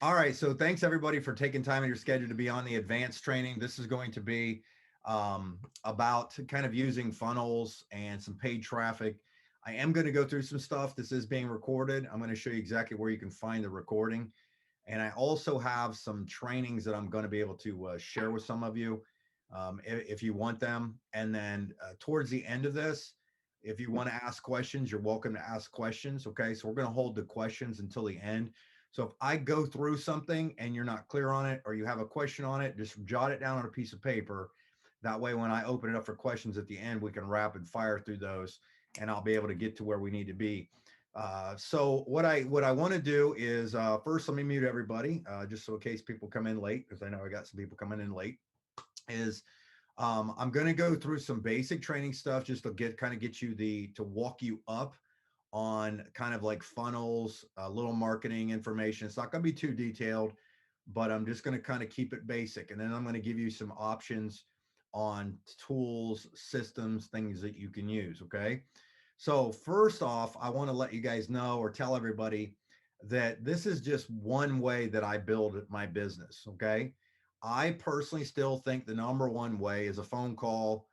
All right. So thanks everybody for taking time in your schedule to be on the advanced training. This is going to be about kind of using funnels and some paid traffic. I am going to go through some stuff. This is being recorded. I'm going to show you exactly where you can find the recording. And I also have some trainings that I'm going to be able to share with some of you if you want them. And then towards the end of this, if you want to ask questions, you're welcome to ask questions. Okay. So we're going to hold the questions until the end. So if I go through something and you're not clear on it or you have a question on it, just jot it down on a piece of paper. That way, when I open it up for questions at the end, we can rapid fire through those and I'll be able to get to where we need to be. So what I want to do is first let me mute everybody just so in case people come in late because I know I got some people coming in late. Is I'm going to go through some basic training stuff just to get you to walk you up on kind of like funnels, a little marketing information. It's not going to be too detailed, but I'm just going to kind of keep it basic. And then I'm going to give you some options on tools, systems, things that you can use. Okay. So, first off, I want to let you guys know or tell everybody that this is just one way that I build my business. Okay. I personally still think the number one way is a phone call,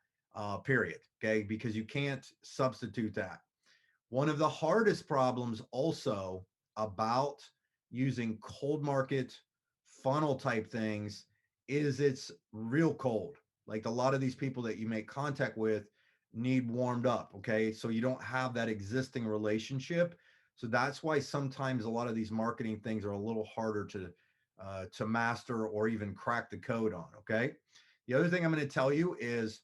period. Okay. Because you can't substitute that. One of the hardest problems also about using cold market funnel type things is it's real cold. Like a lot of these people that you make contact with need warmed up. Okay. So you don't have that existing relationship. So that's why sometimes a lot of these marketing things are a little harder to master or even crack the code on. Okay. The other thing I'm going to tell you is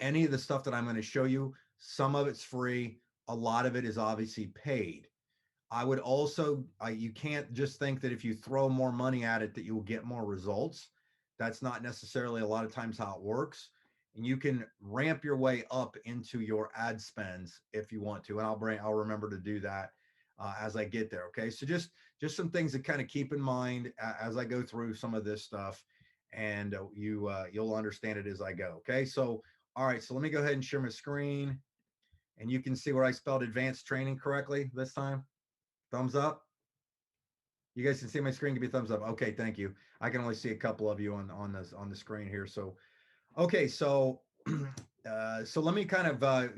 any of the stuff that I'm going to show you, some of it's free, a lot of it is obviously paid. I would also, you can't just think that if you throw more money at it that you will get more results. That's not necessarily a lot of times how it works. And you can ramp your way up into your ad spends if you want to. And I'll remember to do that as I get there. Okay. So just some things to kind of keep in mind as I go through some of this stuff and you'll understand it as I go. Okay. So, all right. So let me go ahead and share my screen and you can see where I spelled advanced training correctly this time. Thumbs up. You guys can see my screen. Give me a thumbs up. Okay, thank you. I can only see a couple of you on the screen here. So okay, so so let me kind of I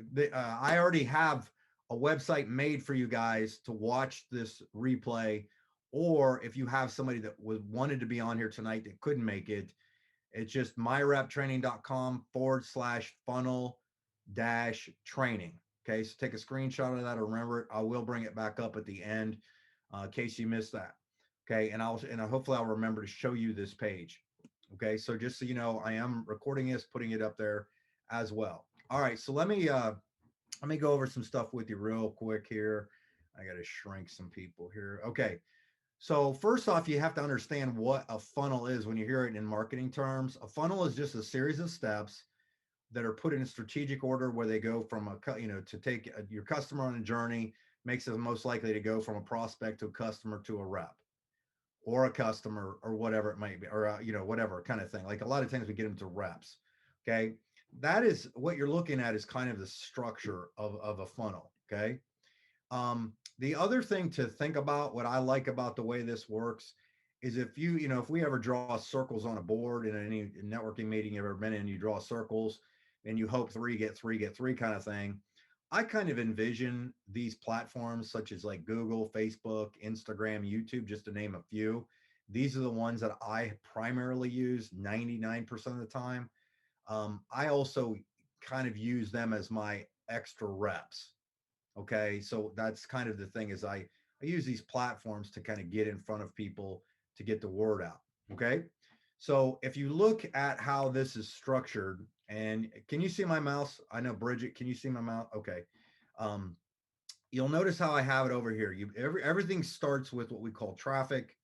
already have a website made for you guys to watch this replay, or if you have somebody that was wanted to be on here tonight that couldn't make it, it's just myreptraining.com/funnel dash training. Okay, so take a screenshot of that or remember it. I will bring it back up at the end in case you missed that. Okay, and hopefully I'll remember to show you this page. Okay, so just so you know, I am recording this, putting it up there as well. All right, so let me go over some stuff with you real quick here. I got to shrink some people here. Okay, so first off, you have to understand what a funnel is when you hear it in marketing terms. A funnel is just a series of steps that are put in a strategic order where they go from to take your customer on a journey makes it most likely to go from a prospect to a customer to a rep or a customer or whatever it might be or whatever kind of thing. Like a lot of times we get them to reps. Okay, that is what you're looking at is kind of the structure of a funnel. Okay, the other thing to think about, what I like about the way this works, is if we ever draw circles on a board in any networking meeting you've ever been in, you draw circles and you hope three get three kind of thing. I kind of envision these platforms such as like Google, Facebook, Instagram, YouTube, just to name a few. These are the ones that I primarily use 99% of the time. I also kind of use them as my extra reps. Okay, so that's kind of the thing is I use these platforms to kind of get in front of people to get the word out. Okay, so if you look at how this is structured, and can you see my mouse? I know Bridget, can you see my mouse? Okay, um, you'll notice how I have it over here. Everything starts with what we call traffic.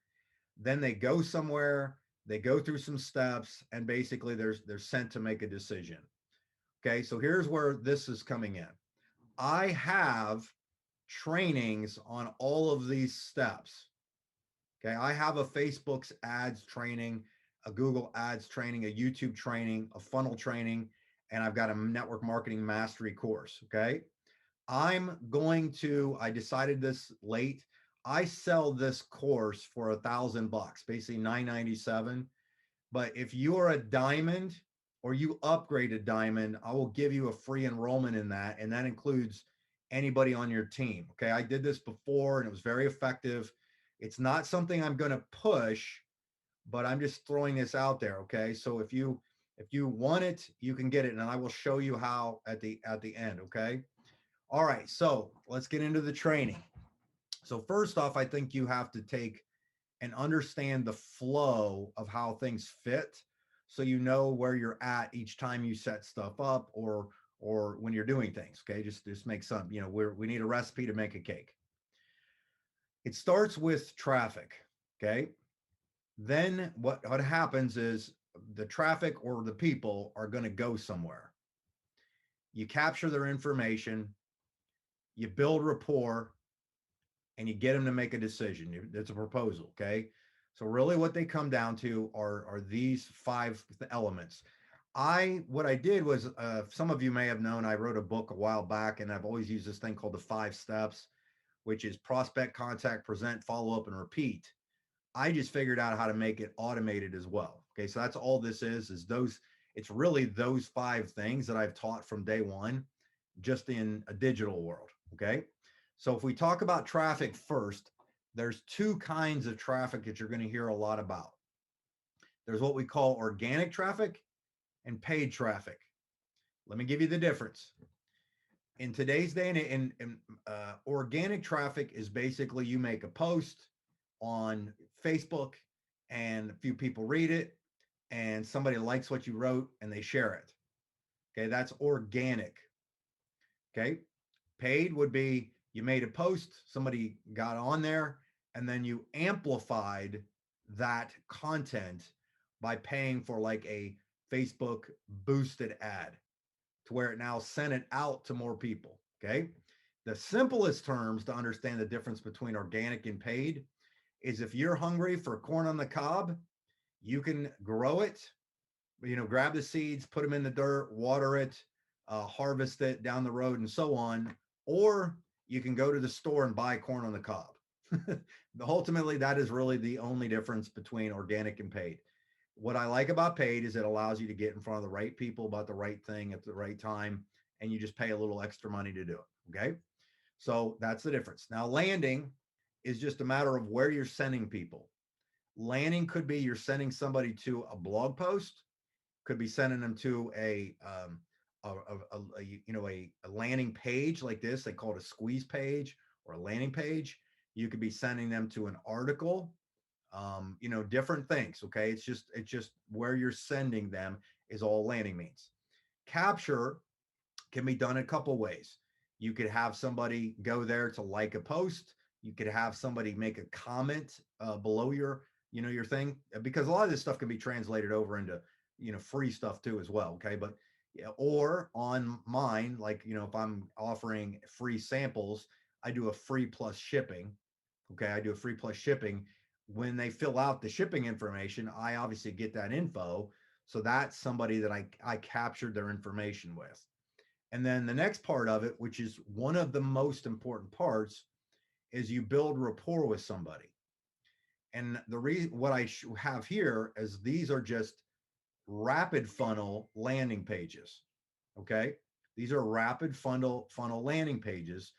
Then they go somewhere, they go through some steps, and basically they're sent to make a decision. Okay, so here's where this is coming in. I have trainings on all of these steps. Okay. I have a Facebook's ads training, a Google ads training, a YouTube training, a funnel training, and I've got a network marketing mastery course. Okay. I decided this late. I sell this course for $1,000, basically $997. But if you're a diamond or you upgrade a diamond, I will give you a free enrollment in that. And that includes anybody on your team. Okay. I did this before and it was very effective. It's not something I'm going to push, but I'm just throwing this out there. Okay. So if you want it, you can get it. And I will show you how at the end. Okay. All right. So let's get into the training. So first off, I think you have to take and understand the flow of how things fit, so you know where you're at each time you set stuff up, or when you're doing things. Okay, just make some, we need a recipe to make a cake. It starts with traffic. Okay, then what happens is the traffic or the people are going to go somewhere. You capture their information, you build rapport, and you get them to make a decision. It's a proposal. Okay, so really what they come down to are these five elements. What I did was, some of you may have known, I wrote a book a while back, and I've always used this thing called the 5 steps, which is prospect, contact, present, follow up, and repeat. I just figured out how to make it automated as well. Okay, so that's all this is those. It's really those 5 things that I've taught from day one, just in a digital world. Okay, so if we talk about traffic first, there's 2 kinds of traffic that you're going to hear a lot about. There's what we call organic traffic and paid traffic. Let me give you the difference. In today's day, organic traffic is basically you make a post on Facebook and a few people read it and somebody likes what you wrote and they share it. Okay, that's organic. Okay, paid would be you made a post, somebody got on there, and then you amplified that content by paying for like a Facebook boosted ad to where it now sent it out to more people. Okay. The simplest terms to understand the difference between organic and paid is, if you're hungry for corn on the cob, you can grow it, grab the seeds, put them in the dirt, water it, harvest it down the road, and so on. Or you can go to the store and buy corn on the cob. Ultimately, that is really the only difference between organic and paid. What I like about paid is it allows you to get in front of the right people about the right thing at the right time, and you just pay a little extra money to do it. Okay. So that's the difference. Now, landing is just a matter of where you're sending people. Landing could be you're sending somebody to a blog post, could be sending them to a landing page like this. They call it a squeeze page or a landing page. You could be sending them to an article, different things. Okay. It's just where you're sending them is all landing means. Capture can be done a couple ways. You could have somebody go there to like a post. You could have somebody make a comment below your thing, because a lot of this stuff can be translated over into, free stuff too as well. Okay. But yeah, or on mine, like, if I'm offering free samples, I do a free plus shipping. Okay. I do a free plus shipping. When they fill out the shipping information, I obviously get that info. So that's somebody that I captured their information with. And then the next part of it, which is one of the most important parts, is you build rapport with somebody. And the reason what I have here is these are just rapid funnel landing pages. Okay. These are rapid funnel landing pages.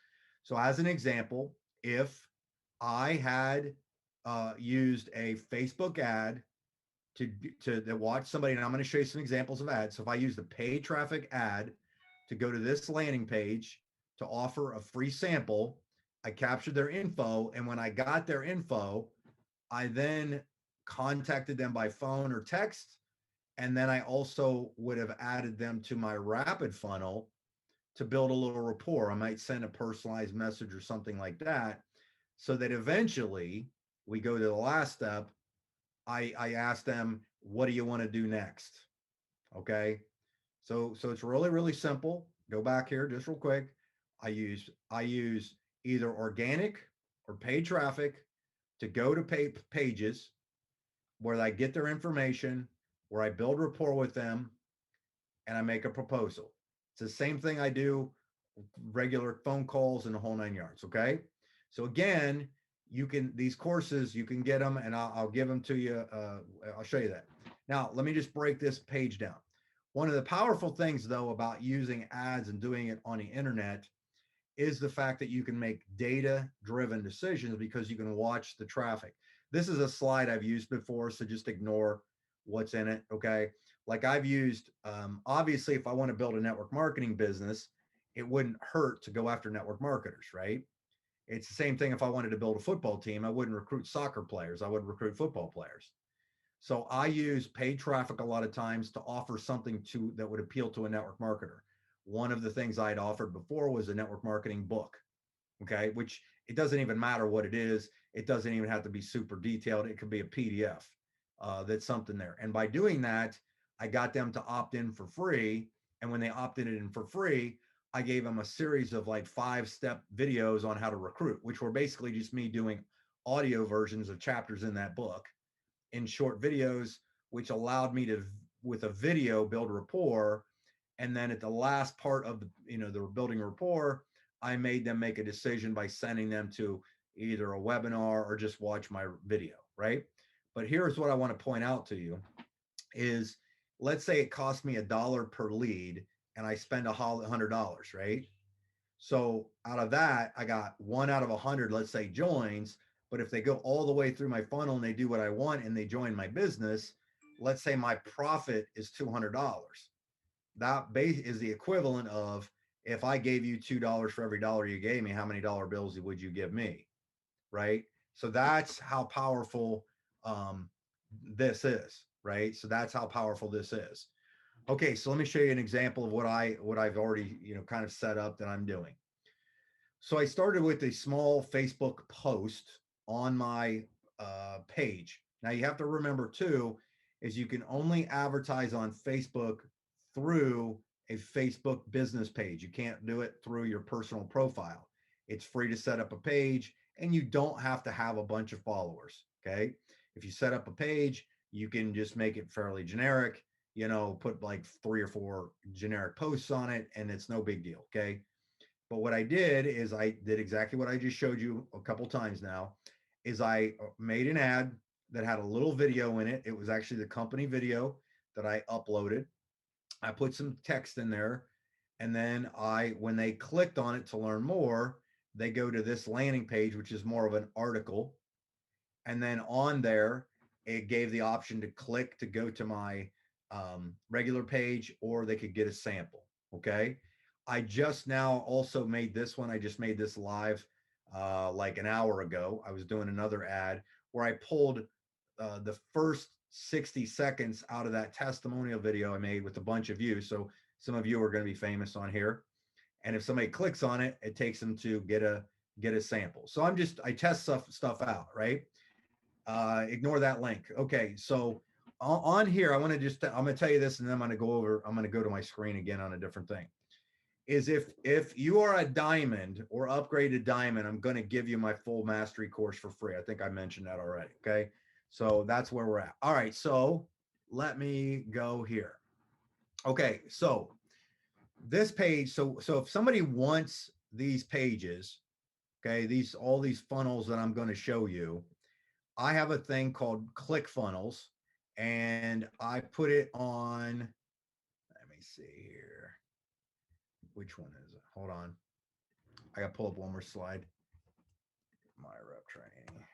So as an example, if I had used a Facebook ad to watch somebody, and I'm going to show you some examples of ads. So if I use the paid traffic ad to go to this landing page to offer a free sample, I captured their info. And when I got their info, I then contacted them by phone or text. And then I also would have added them to my rapid funnel to build a little rapport. I might send a personalized message or something like that, so that eventually we go to the last step. I ask them, what do you want to do next? Okay. So it's really, really simple. Go back here just real quick. I use either organic or paid traffic to go to pages where I get their information, where I build rapport with them, and I make a proposal. It's the same thing I do regular phone calls and the whole 9 yards. Okay. So again, these courses, you can get them, and I'll give them to you. I'll show you that. Now, let me just break this page down. One of the powerful things, though, about using ads and doing it on the internet is the fact that you can make data-driven decisions because you can watch the traffic. This is a slide I've used before, so just ignore what's in it, okay? Like I've used, obviously, if I want to build a network marketing business, it wouldn't hurt to go after network marketers, right? It's the same thing if I wanted to build a football team. I wouldn't recruit soccer players. I would recruit football players. So I use paid traffic a lot of times to offer something that would appeal to a network marketer. One of the things I'd offered before was a network marketing book, okay, which it doesn't even matter what it is. It doesn't even have to be super detailed. It could be a PDF. That's something there. And by doing that, I got them to opt in for free. And when they opted in for free, I gave them a series of like 5-step videos on how to recruit, which were basically just me doing audio versions of chapters in that book in short videos, which allowed me to, with a video, build rapport. And then at the last part of the building rapport, I made them make a decision by sending them to either a webinar or just watch my video, right? But here's what I want to point out to you is, let's say it cost me $1 per lead and I spend $100, right? So out of that, I got 1 out of 100, let's say, joins. But if they go all the way through my funnel and they do what I want and they join my business, let's say my profit is $200. That base is the equivalent of, if I gave you $2 for every dollar you gave me, how many dollar bills would you give me? Right? So that's how powerful this is, right? So that's how powerful this is. Okay, so let me show you an example of what I've already kind of set up that I'm doing. So I started with a small Facebook post on my page. Now you have to remember too, is you can only advertise on Facebook through a Facebook business page. You can't do it through your personal profile. It's free to set up a page and you don't have to have a bunch of followers. Okay. If you set up a page, you can just make it fairly generic, put like 3 or 4 generic posts on it and it's no big deal. Okay. But what I did is I did exactly what I just showed you a couple times now, is I made an ad that had a little video in it. It was actually the company video that I uploaded. I put some text in there. And then when they clicked on it to learn more, they go to this landing page, which is more of an article. And then on there, it gave the option to click to go to my regular page, or they could get a sample. Okay. I just now also made this one. I just made this live like an hour ago. I was doing another ad where I pulled the first 60 seconds out of that testimonial video I made with a bunch of you. So some of you are going to be famous on here. And if somebody clicks on it, it takes them to get a sample. So I test stuff out, right? Ignore that link. Okay. So on here, I'm going to tell you this, and then I'm going to go to my screen again on a different thing. Is if you are a diamond or upgraded diamond, I'm going to give you my full mastery course for free. I think I mentioned that already. Okay. So that's where we're at. All right. So let me go here. Okay. So this page. So if somebody wants these pages, okay, all these funnels that I'm going to show you, I have a thing called ClickFunnels, and I put it on, let me see here. Which one is it? Hold on. I got to pull up one more slide. My rep training.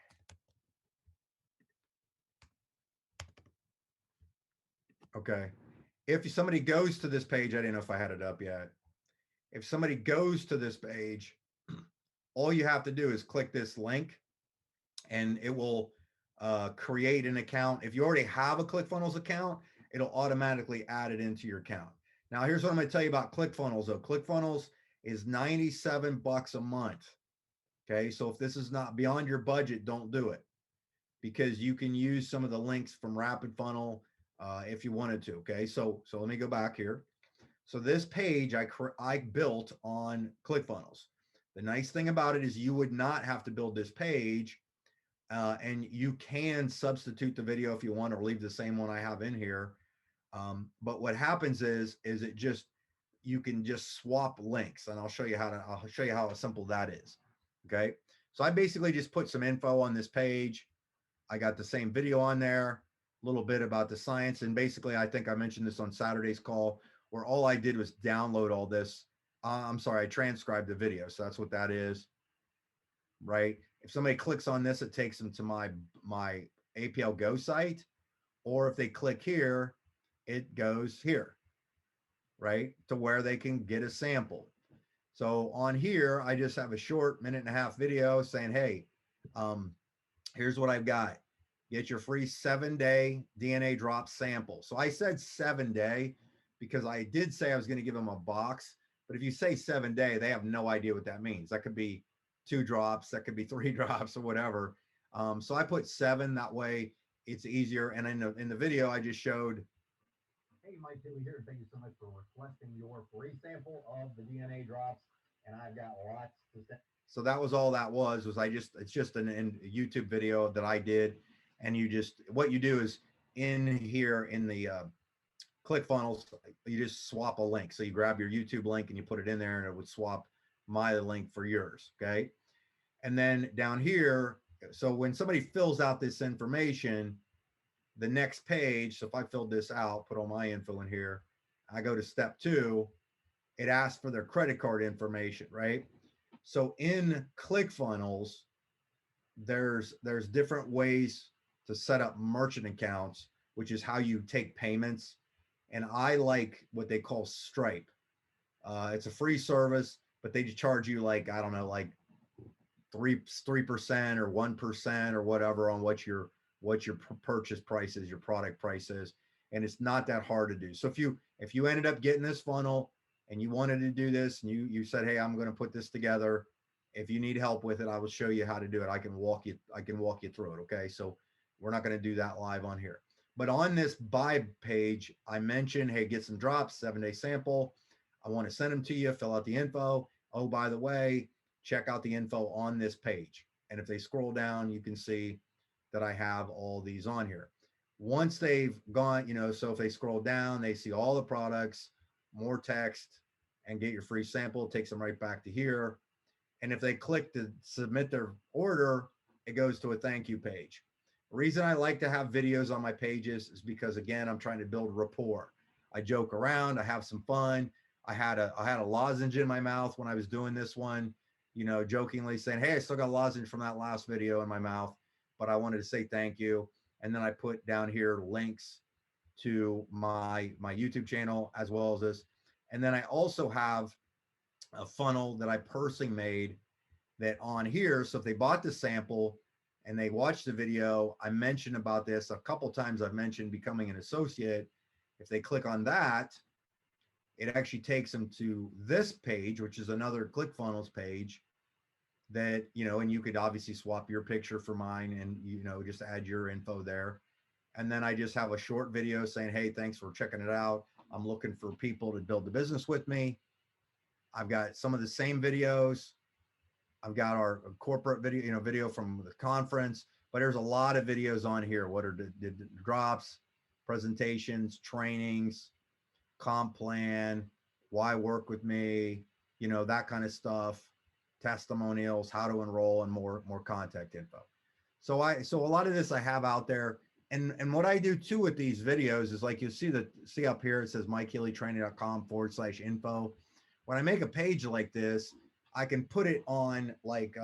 Okay. If somebody goes to this page, I didn't know if I had it up yet. If somebody goes to this page, all you have to do is click this link and it will create an account. If you already have a ClickFunnels account, it'll automatically add it into your account. Now, here's what I'm going to tell you about ClickFunnels, though. ClickFunnels is $97 a month. Okay. So if this is not beyond your budget, don't do it, because you can use some of the links from Rapid Funnel if you wanted to. Okay. So let me go back here. So this page I built on ClickFunnels. The nice thing about it is you would not have to build this page, and you can substitute the video if you want, or leave the same one I have in here. But what happens is you can just swap links, and I'll show you how simple that is. Okay. So I basically just put some info on this page. I got the same video on there, a little bit about the science. And basically, I think I mentioned this on Saturday's call, where all I did was download all this. I'm sorry, I transcribed the video. So that's what that is, right? If somebody clicks on this, it takes them to my APL Go site. Or if they click here, it goes here, right? To where they can get a sample. So on here, I just have a short 1.5-minute video saying, hey, here's what I've got. Get your free 7-day DNA drop sample. So I said 7-day because I did say I was going to give them a box. But if you say 7-day, they have no idea what that means. That could be 2 drops, that could be 3 drops or whatever. So I put 7, that way it's easier. And in the video, I just showed, hey, Mike Healy here. Thank you so much for requesting your free sample of the DNA drops. And I've got lots to say. So that was all that was it's just a YouTube video that I did. And what you do is in here in the ClickFunnels, you just swap a link. So you grab your YouTube link and you put it in there and it would swap my link for yours. Okay. And then down here, so when somebody fills out this information, the next page, so if I filled this out, put all my info in here, I go to step 2, it asks for their credit card information, right? So in ClickFunnels, there's different ways to set up merchant accounts, which is how you take payments. And I like what they call Stripe. It's a free service, but they just charge you like, I don't know, like 3% or 1% or whatever on what your purchase price is, your product price is. And it's not that hard to do. So if you ended up getting this funnel and you wanted to do this and you said, hey, I'm going to put this together. If you need help with it, I will show you how to do it. I can walk you through it. Okay. So we're not going to do that live on here, but on this buy page, I mentioned, hey, get some drops, 7-day sample. I want to send them to you, fill out the info. Oh, by the way, check out the info on this page. And if they scroll down, you can see that I have all these on here. Once they've gone, so if they scroll down, they see all the products, more text, and get your free sample. It takes them right back to here. And if they click to submit their order, it goes to a thank you page. The reason I like to have videos on my pages is because, again, I'm trying to build rapport. I joke around, I have some fun. I had a lozenge in my mouth when I was doing this one, jokingly saying, hey, I still got a lozenge from that last video in my mouth, but I wanted to say thank you. And then I put down here links to my YouTube channel as well as this. And then I also have a funnel that I personally made that on here. So if they bought the sample and they watched the video, I mentioned about this a couple times. I've mentioned becoming an associate. If they click on that, it actually takes them to this page, which is another ClickFunnels page that, and you could obviously swap your picture for mine and, just add your info there. And then I just have a short video saying, hey, thanks for checking it out. I'm looking for people to build the business with me. I've got some of the same videos. I've got our corporate video, video from the conference, but there's a lot of videos on here. What are the drops, presentations, trainings, comp plan, why work with me, that kind of stuff, testimonials, how to enroll, and more contact info. So a lot of this I have out there. And what I do too with these videos is, like, you'll see up here, it says MikeHealyTraining.com/info. When I make a page like this, I can put it on like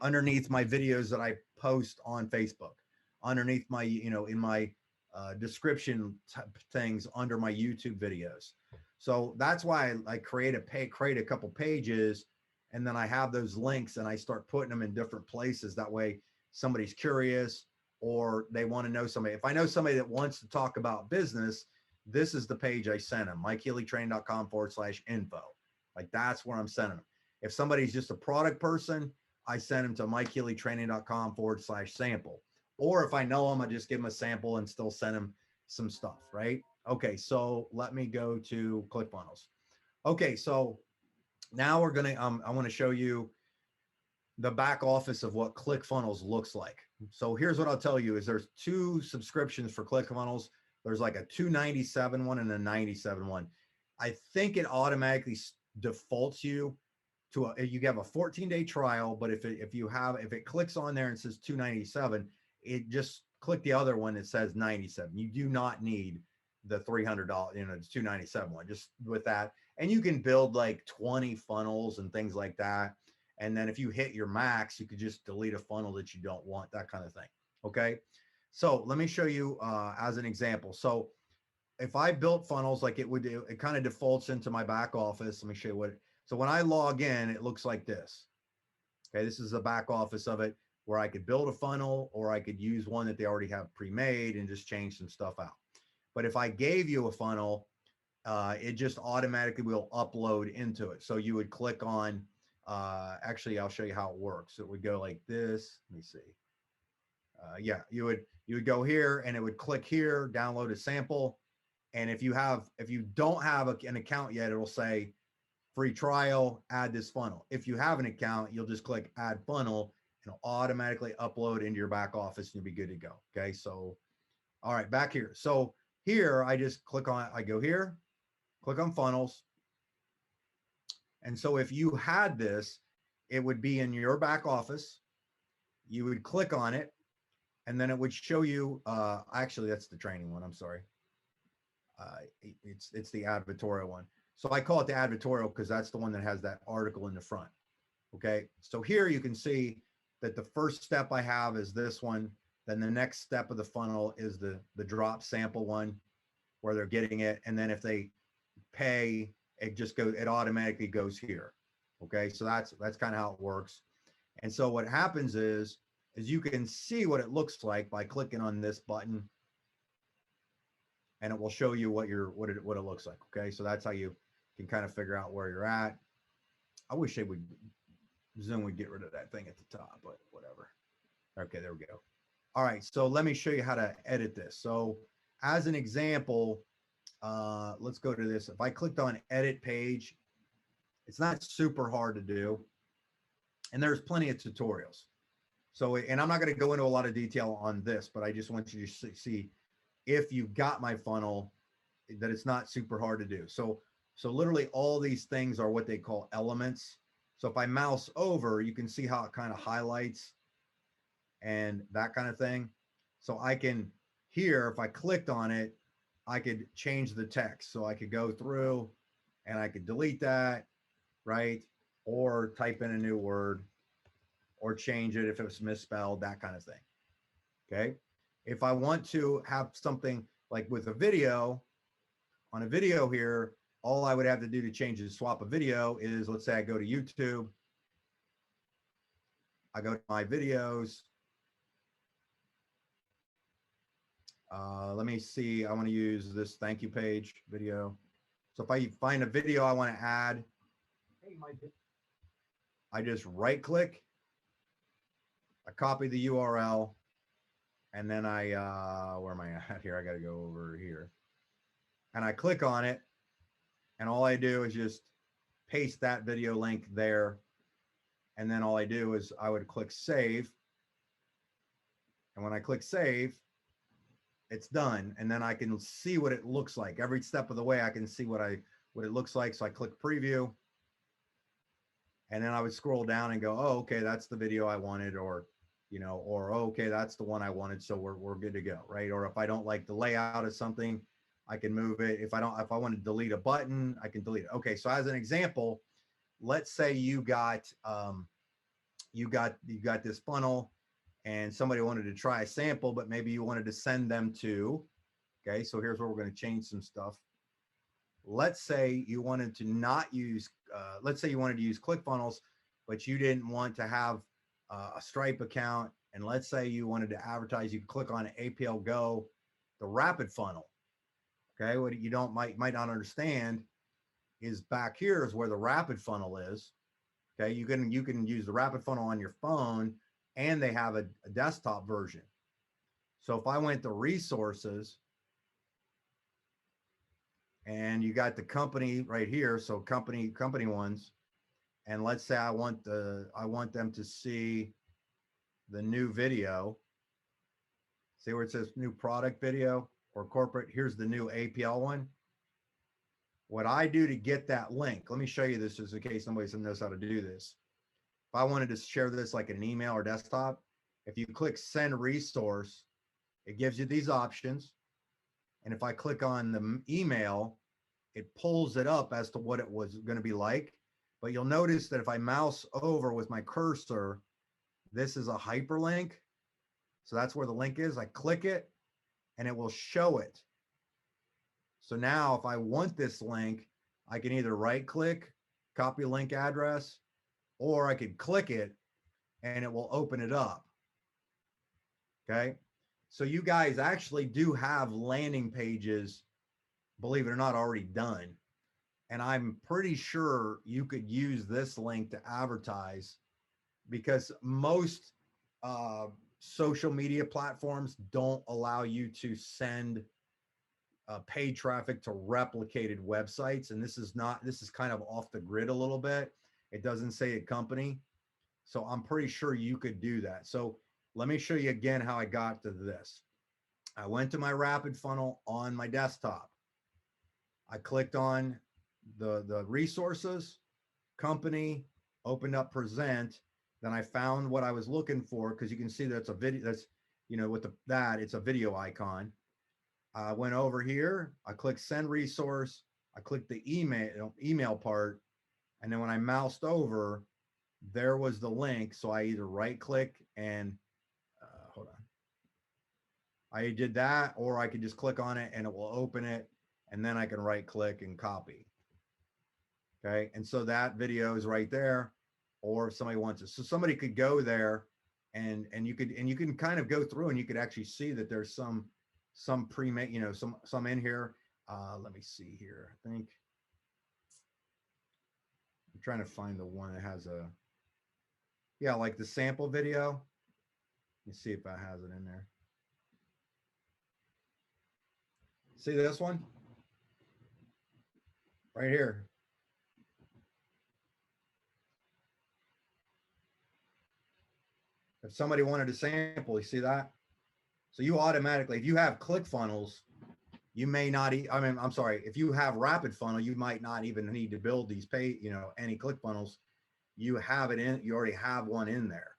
underneath my videos that I post on Facebook, underneath my, in my description things under my YouTube videos. So that's why I create a couple pages, and then I have those links and I start putting them in different places. That way somebody's curious or they want to know somebody. If I know somebody that wants to talk about business, this is the page I send them, MikeHealyTraining.com/info. Like, that's where I'm sending them. If somebody's just a product person, I send them to MikeHealyTraining.com/sample. Or if I know them, I just give them a sample and still send them some stuff, right? Okay, so let me go to ClickFunnels. Okay, so now we're gonna, I want to show you the back office of what ClickFunnels looks like. So here's what I'll tell you is there's 2 subscriptions for ClickFunnels. There's like a $297 one and a $97 one. I think it automatically defaults you you have a 14-day trial, but if it clicks on there and says 297, it just click the other one that says 97. You do not need the $300, the 297 one, just with that. And you can build like 20 funnels and things like that. And then if you hit your max, you could just delete a funnel that you don't want, that kind of thing. Okay. So let me show you as an example. So if I built funnels like it kind of defaults into my back office. Let me show you so when I log in, it looks like this. Okay. This is the back office of it, where I could build a funnel, or I could use one that they already have pre-made and just change some stuff out. But if I gave you a funnel, it just automatically will upload into it. So you would click on, actually, I'll show you how it works. It would go like this. Let me see. Yeah, you would go here and it would click here, download a sample. And if you don't have an account yet, it'll say free trial, add this funnel. If you have an account, you'll just click add funnel and it'll automatically upload into your back office and you'll be good to go. Okay. So, all right, back here. So here I just I go here, click on funnels. And so if you had this, it would be in your back office. You would click on it and then it would show you, actually that's the training one. I'm sorry. It's the advertorial one. So I call it the advertorial because that's the one that has that article in the front. Okay. So here you can see that the first step I have is this one. Then the next step of the funnel is the drop sample one where they're getting it. And then if they pay, it automatically goes here. Okay. So that's kind of how it works. And so what happens is you can see what it looks like by clicking on this button, and it will show you what it looks like. Okay. So that's how you can kind of figure out where you're at. I wish Zoom would get rid of that thing at the top, but whatever. Okay, there we go. All right, so let me show you how to edit this. So as an example, let's go to this. If I clicked on edit page, it's not super hard to do. And there's plenty of tutorials. So, and I'm not going to go into a lot of detail on this, but I just want you to see if you've got my funnel, that it's not super hard to do. So literally all these things are what they call elements. So if I mouse over, you can see how it kind of highlights and that kind of thing. So I can here, if I clicked on it, I could change the text. So I could go through and I could delete that, right? Or type in a new word or change it if it was misspelled, that kind of thing. Okay. If I want to have something like with a video, on a video here, all I would have to do to change the swap a video is, let's say I go to YouTube, I go to my videos. Let me see, I want to use this thank you page video. So if I find a video I want to add, I just right click, I copy the URL, and then I, where am I at here? I got to go over here. And I click on it. And all I do is just paste that video link there. And then all I do is I would click save. And when I click save, it's done. And then I can see what it looks like. Every step of the way, I can see what it looks like. So I click preview. And then I would scroll down and go, oh, okay, that's the video I wanted, or, or oh, okay, that's the one I wanted. So we're good to go, right? Or if I don't like the layout of something, I can move it. If I want to delete a button, I can delete it. Okay. So as an example, let's say you got this funnel and somebody wanted to try a sample, but maybe you wanted to send them to, okay. So here's where we're going to change some stuff. Let's say you wanted to not use, let's say you wanted to use ClickFunnels, but you didn't want to have a Stripe account. And let's say you wanted to advertise, you click on APL Go, the rapid funnel. Okay, what you might not understand is back here is where the rapid funnel is. Okay, you can use the rapid funnel on your phone, and they have a desktop version. So if I went to resources, and you got the company right here, so company ones, and let's say I want them to see the new video. See where it says new product video or corporate? Here's the new APL one. What I do to get that link, let me show you this just in case somebody knows how to do this. If I wanted to share this like an email or desktop, if you click send resource, it gives you these options. And if I click on the email, it pulls it up as to what it was going to be like. But you'll notice that if I mouse over with my cursor, this is a hyperlink. So that's where the link is. I click it and it will show it. So now if I want this link, I can either right click, copy link address, or I could click it and it will open it up. Okay. So you guys actually do have landing pages, believe it or not, already done. And I'm pretty sure you could use this link to advertise, because most social media platforms don't allow you to send paid traffic to replicated websites. And this is kind of off the grid a little bit. It doesn't say a company. So I'm pretty sure you could do that. So let me show you again how I got to this. I went to my rapid funnel on my desktop. I clicked on the resources, company, opened up present. Then I found what I was looking for, because you can see that's a video, that's, with it's a video icon. I went over here, I clicked send resource, I clicked the email part, and then when I moused over, there was the link. So I either right click and hold on. I did that, or I could just click on it and it will open it, and then I can right click and copy. Okay. And so that video is right there. Or if somebody wants it, so somebody could go there and you can kind of go through and you could actually see that there's some pre-made, some in here. Let me see here. I think I'm trying to find the one that has like the sample video. Let me see if that has it in there. See this one right here. If somebody wanted to sample, you see that? So you automatically, if you have ClickFunnels, you may not, I'm sorry, if you have Rapid Funnel, you might not even need to build these any ClickFunnels. You have it in, you already have one in there.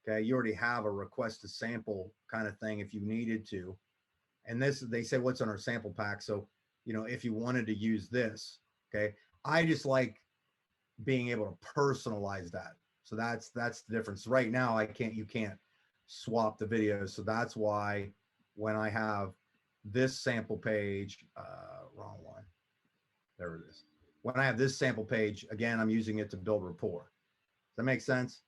Okay. You already have a request to sample kind of thing if you needed to. And this, they say what's on our sample pack. So, if you wanted to use this, okay. I just like being able to personalize that. So that's the difference. Right now, you can't swap the videos. So that's why when I have this sample page, wrong one, there it is. When I have this sample page, again, I'm using it to build rapport. Does that make sense?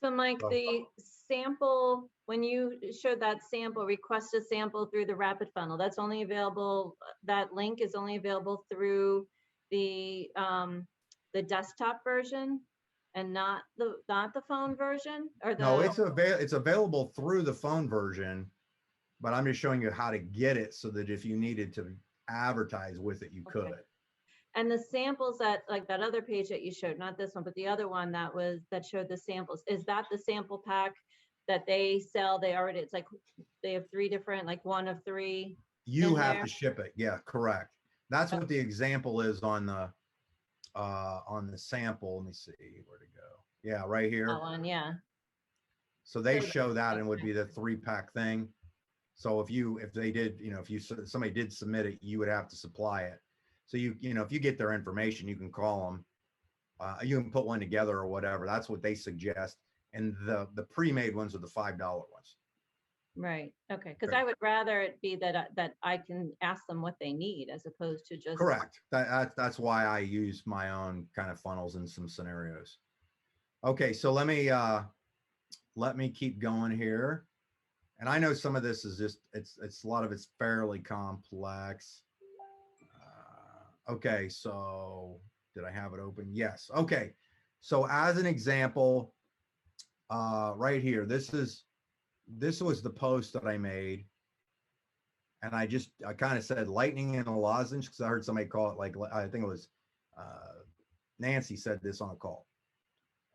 So Mike, the sample, when you showed that sample, request a sample through the rapid funnel, that's only available, that link is only available through the desktop version and not the phone version, or the... No, it's available through the phone version, but I'm just showing you how to get it so that if you needed to advertise with it, you could. And the samples that, like that other page that you showed, not this one, but the other one that showed the samples, is that the sample pack that they sell? It's like they have 3 different, like one of 3. You have to ship it. Yeah, correct. That's what the example is on the sample. Let me see where to go. Yeah, right here. That one, yeah. So they show that, and would be the 3-pack thing. So if they did, if somebody did submit it, you would have to supply it. So if you get their information, you can call them. You can put one together or whatever. That's what they suggest. And the pre-made ones are the $5 ones. Right. Okay. Because I would rather it be that I can ask them what they need as opposed to just... Correct. That's why I use my own kind of funnels in some scenarios. Okay, so let me keep going here. And I know some of this is just a lot of it's fairly complex. Okay, so did I have it open? Yes. Okay. So as an example, right here, this was the post that I made. And I kind of said lightning in a lozenge, because I heard somebody call it, like, I think it was Nancy said this on a call.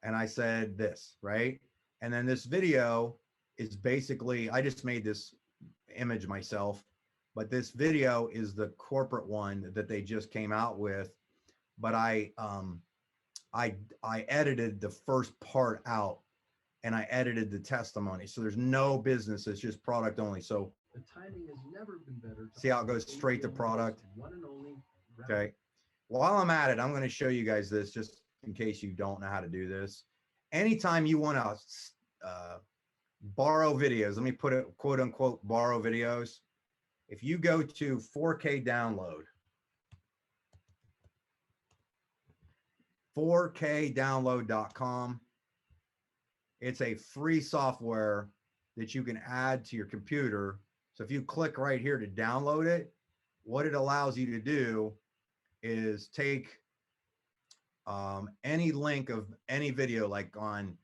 And I said this, right? And then this video is basically, I just made this image myself, but this video is the corporate one that they just came out with. But I edited the first part out, and I edited the testimony. So there's no business. It's just product only. So the timing has never been better. See how it goes straight to product. Okay. While I'm at it, I'm going to show you guys this just in case you don't know how to do this. Anytime you want to borrow videos, let me put it quote unquote borrow videos. If you go to 4K download, 4kdownload.com, it's a free software that you can add to your computer. So if you click right here to download it, what it allows you to do is take any link of any video, like on,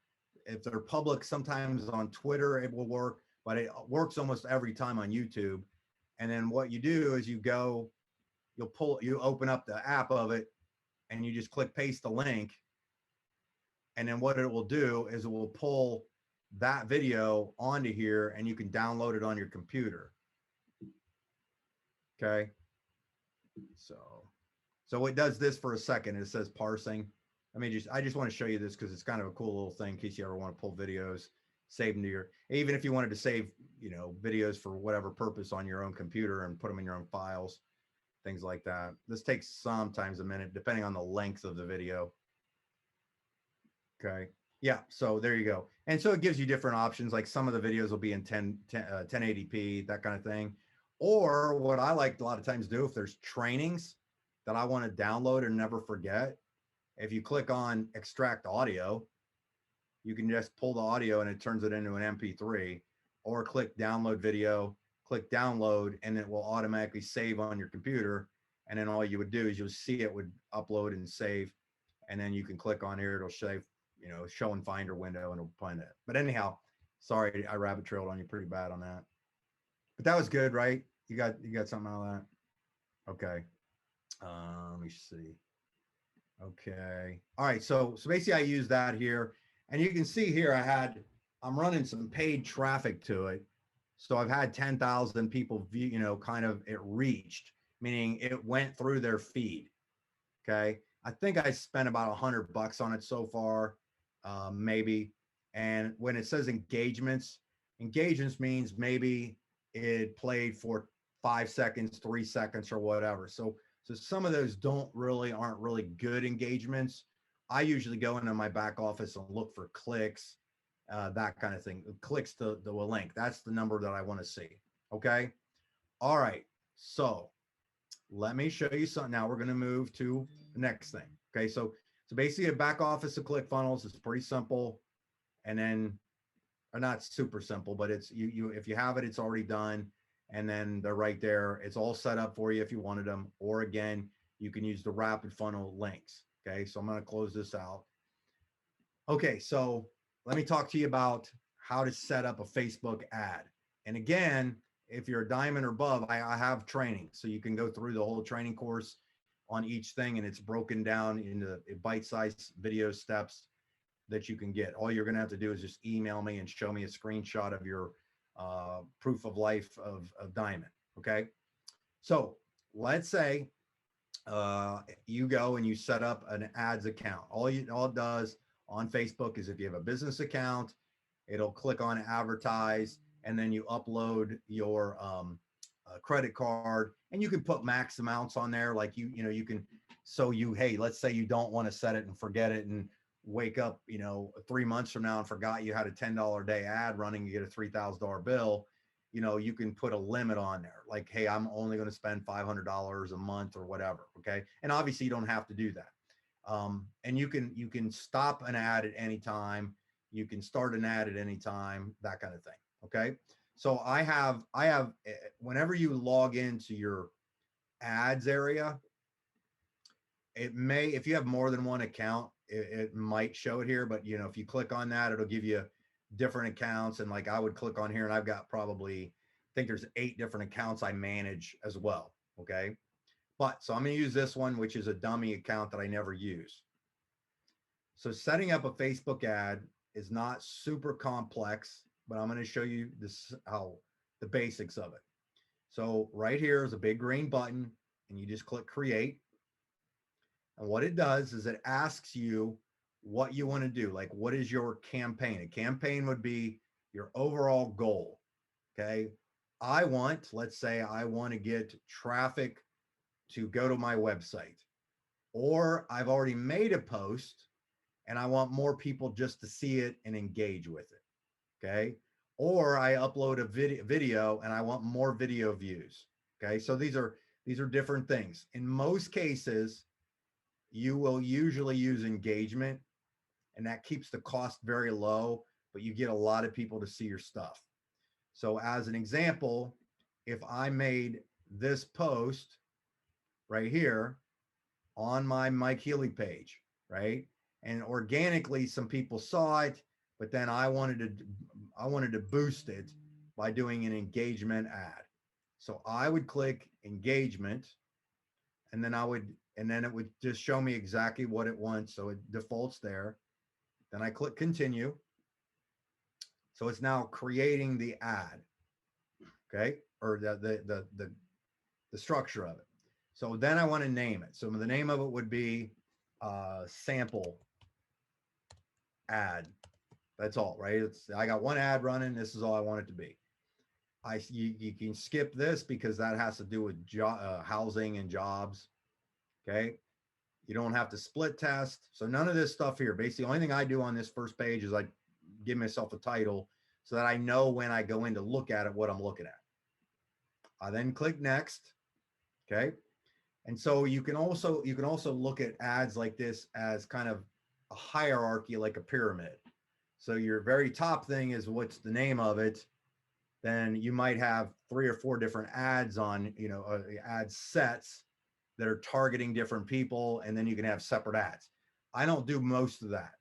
if they're public, sometimes on Twitter it will work, but it works almost every time on YouTube. And then what you do is you open up the app of it, and you just click paste the link. And then what it will do is it will pull that video onto here, and you can download it on your computer. Okay. So it does this for a second. It says parsing. I just want to show you this because it's kind of a cool little thing in case you ever want to pull videos, save them to your, even if you wanted to save, videos for whatever purpose on your own computer and put them in your own files, things like that. This takes sometimes a minute, depending on the length of the video. Okay. Yeah. So there you go. And so it gives you different options. Like some of the videos will be in 1080p, that kind of thing. Or what I like a lot of times do, if there's trainings that I want to download and never forget, if you click on extract audio, you can just pull the audio and it turns it into an MP3, or click download video, click download, and it will automatically save on your computer. And then all you would do is you'll see it would upload and save. And then you can click on here, it'll save, show and finder window, and it'll find it. But anyhow, sorry, I rabbit trailed on you pretty bad on that. But that was good, right? You got something out of that? Okay. Let me see. Okay. All right. So basically I use that here, and you can see here I'm running some paid traffic to it. So I've had 10,000 people view, kind of it reached, meaning it went through their feed. Okay. I think I spent about $100 on it so far, maybe. And when it says engagements means maybe it played for 5 seconds, 3 seconds, or whatever. So some of those aren't really good engagements. I usually go into my back office and look for clicks, that kind of thing. Clicks to a link. That's the number that I want to see. Okay. All right. So let me show you something. Now we're going to move to the next thing. Okay. So basically a back office of ClickFunnels is pretty simple. And then, or not super simple, but it's if you have it, it's already done. And then they're right there. It's all set up for you if you wanted them. Or again, you can use the rapid funnel links. Okay, so I'm going to close this out. Okay, so let me talk to you about how to set up a Facebook ad. And again, if you're a diamond or above, I have training. So you can go through the whole training course on each thing, and it's broken down into bite-sized video steps that you can get. All you're going to have to do is just email me and show me a screenshot of your proof of life of diamond. Okay. So let's say you go and you set up an ads account. All it does on Facebook is if you have a business account, it'll click on advertise, and then you upload your credit card, and you can put max amounts on there. Like you can, hey, let's say you don't want to set it and forget it and wake up 3 months from now and forgot you had a $10 a day ad running, you get a $3,000 bill. You can put a limit on there, like, hey, I'm only going to spend $500 a month or whatever. Okay. And obviously you don't have to do that. And you can stop an ad at any time. You can start an ad at any time, that kind of thing. Okay. So I have whenever you log into your ads area, it may, if you have more than one account, it might show it here, but if you click on that, it'll give you different accounts. And like I would click on here, and I've got probably, I think there's 8 different accounts I manage as well. Okay. But so I'm going to use this one, which is a dummy account that I never use. So setting up a Facebook ad is not super complex, but I'm going to show you how the basics of it. So right here is a big green button, and you just click create. And what it does is it asks you what you want to do. Like, what is your campaign? A campaign would be your overall goal. Okay. Let's say I want to get traffic to go to my website, or I've already made a post and I want more people just to see it and engage with it. Okay. Or I upload a video and I want more video views. Okay. So these are different things. In most cases, you will usually use engagement, and that keeps the cost very low, but you get a lot of people to see your stuff. So as an example, if I made this post right here on my Mike Healy page, right? And organically some people saw it, but then I wanted to boost it by doing an engagement ad. So I would click engagement, and then it would just show me exactly what it wants. So it defaults there. Then I click continue. So it's now creating the ad, okay, or the structure of it. So then I want to name it. So the name of it would be sample ad. That's all, right? I got one ad running. This is all I want it to be. You can skip this because that has to do with housing and jobs. Okay. You don't have to split test. So none of this stuff here. Basically, the only thing I do on this first page is I give myself a title so that I know when I go in to look at it, what I'm looking at. I then click next. Okay. And so you can also look at ads like this as kind of a hierarchy, like a pyramid. So your very top thing is what's the name of it. Then you might have 3 or 4 different ads on, ad sets that are targeting different people. And then you can have separate ads. I don't do most of that.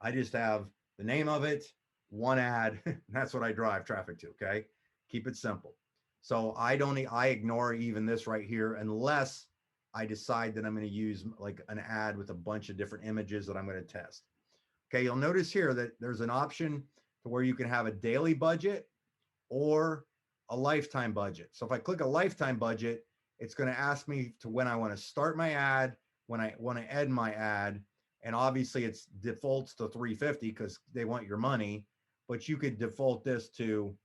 I just have the name of it, one ad. That's what I drive traffic to. Okay. Keep it simple. So I ignore even this right here unless I decide that I'm going to use like an ad with a bunch of different images that I'm going to test. Okay. You'll notice here that there's an option to where you can have a daily budget or a lifetime budget. So if I click a lifetime budget, it's going to ask me to when I want to start my ad, when I want to end my ad. And obviously it's defaults to 350 because they want your money, but you could default this to,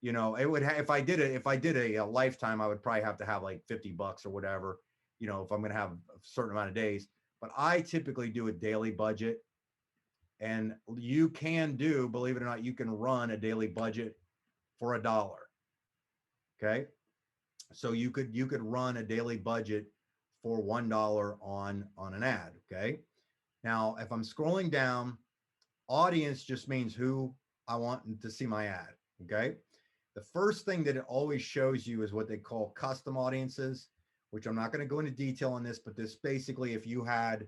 it would if I did a lifetime, I would probably have to have like $50 or whatever, if I'm going to have a certain amount of days. But I typically do a daily budget, and you can do, believe it or not, you can run a daily budget for $1. Okay. So you could run a daily budget for $1 on an ad. Okay. Now, if I'm scrolling down, audience just means who I want to see my ad. Okay. The first thing that it always shows you is what they call custom audiences, which I'm not going to go into detail on this, but this basically, if you had,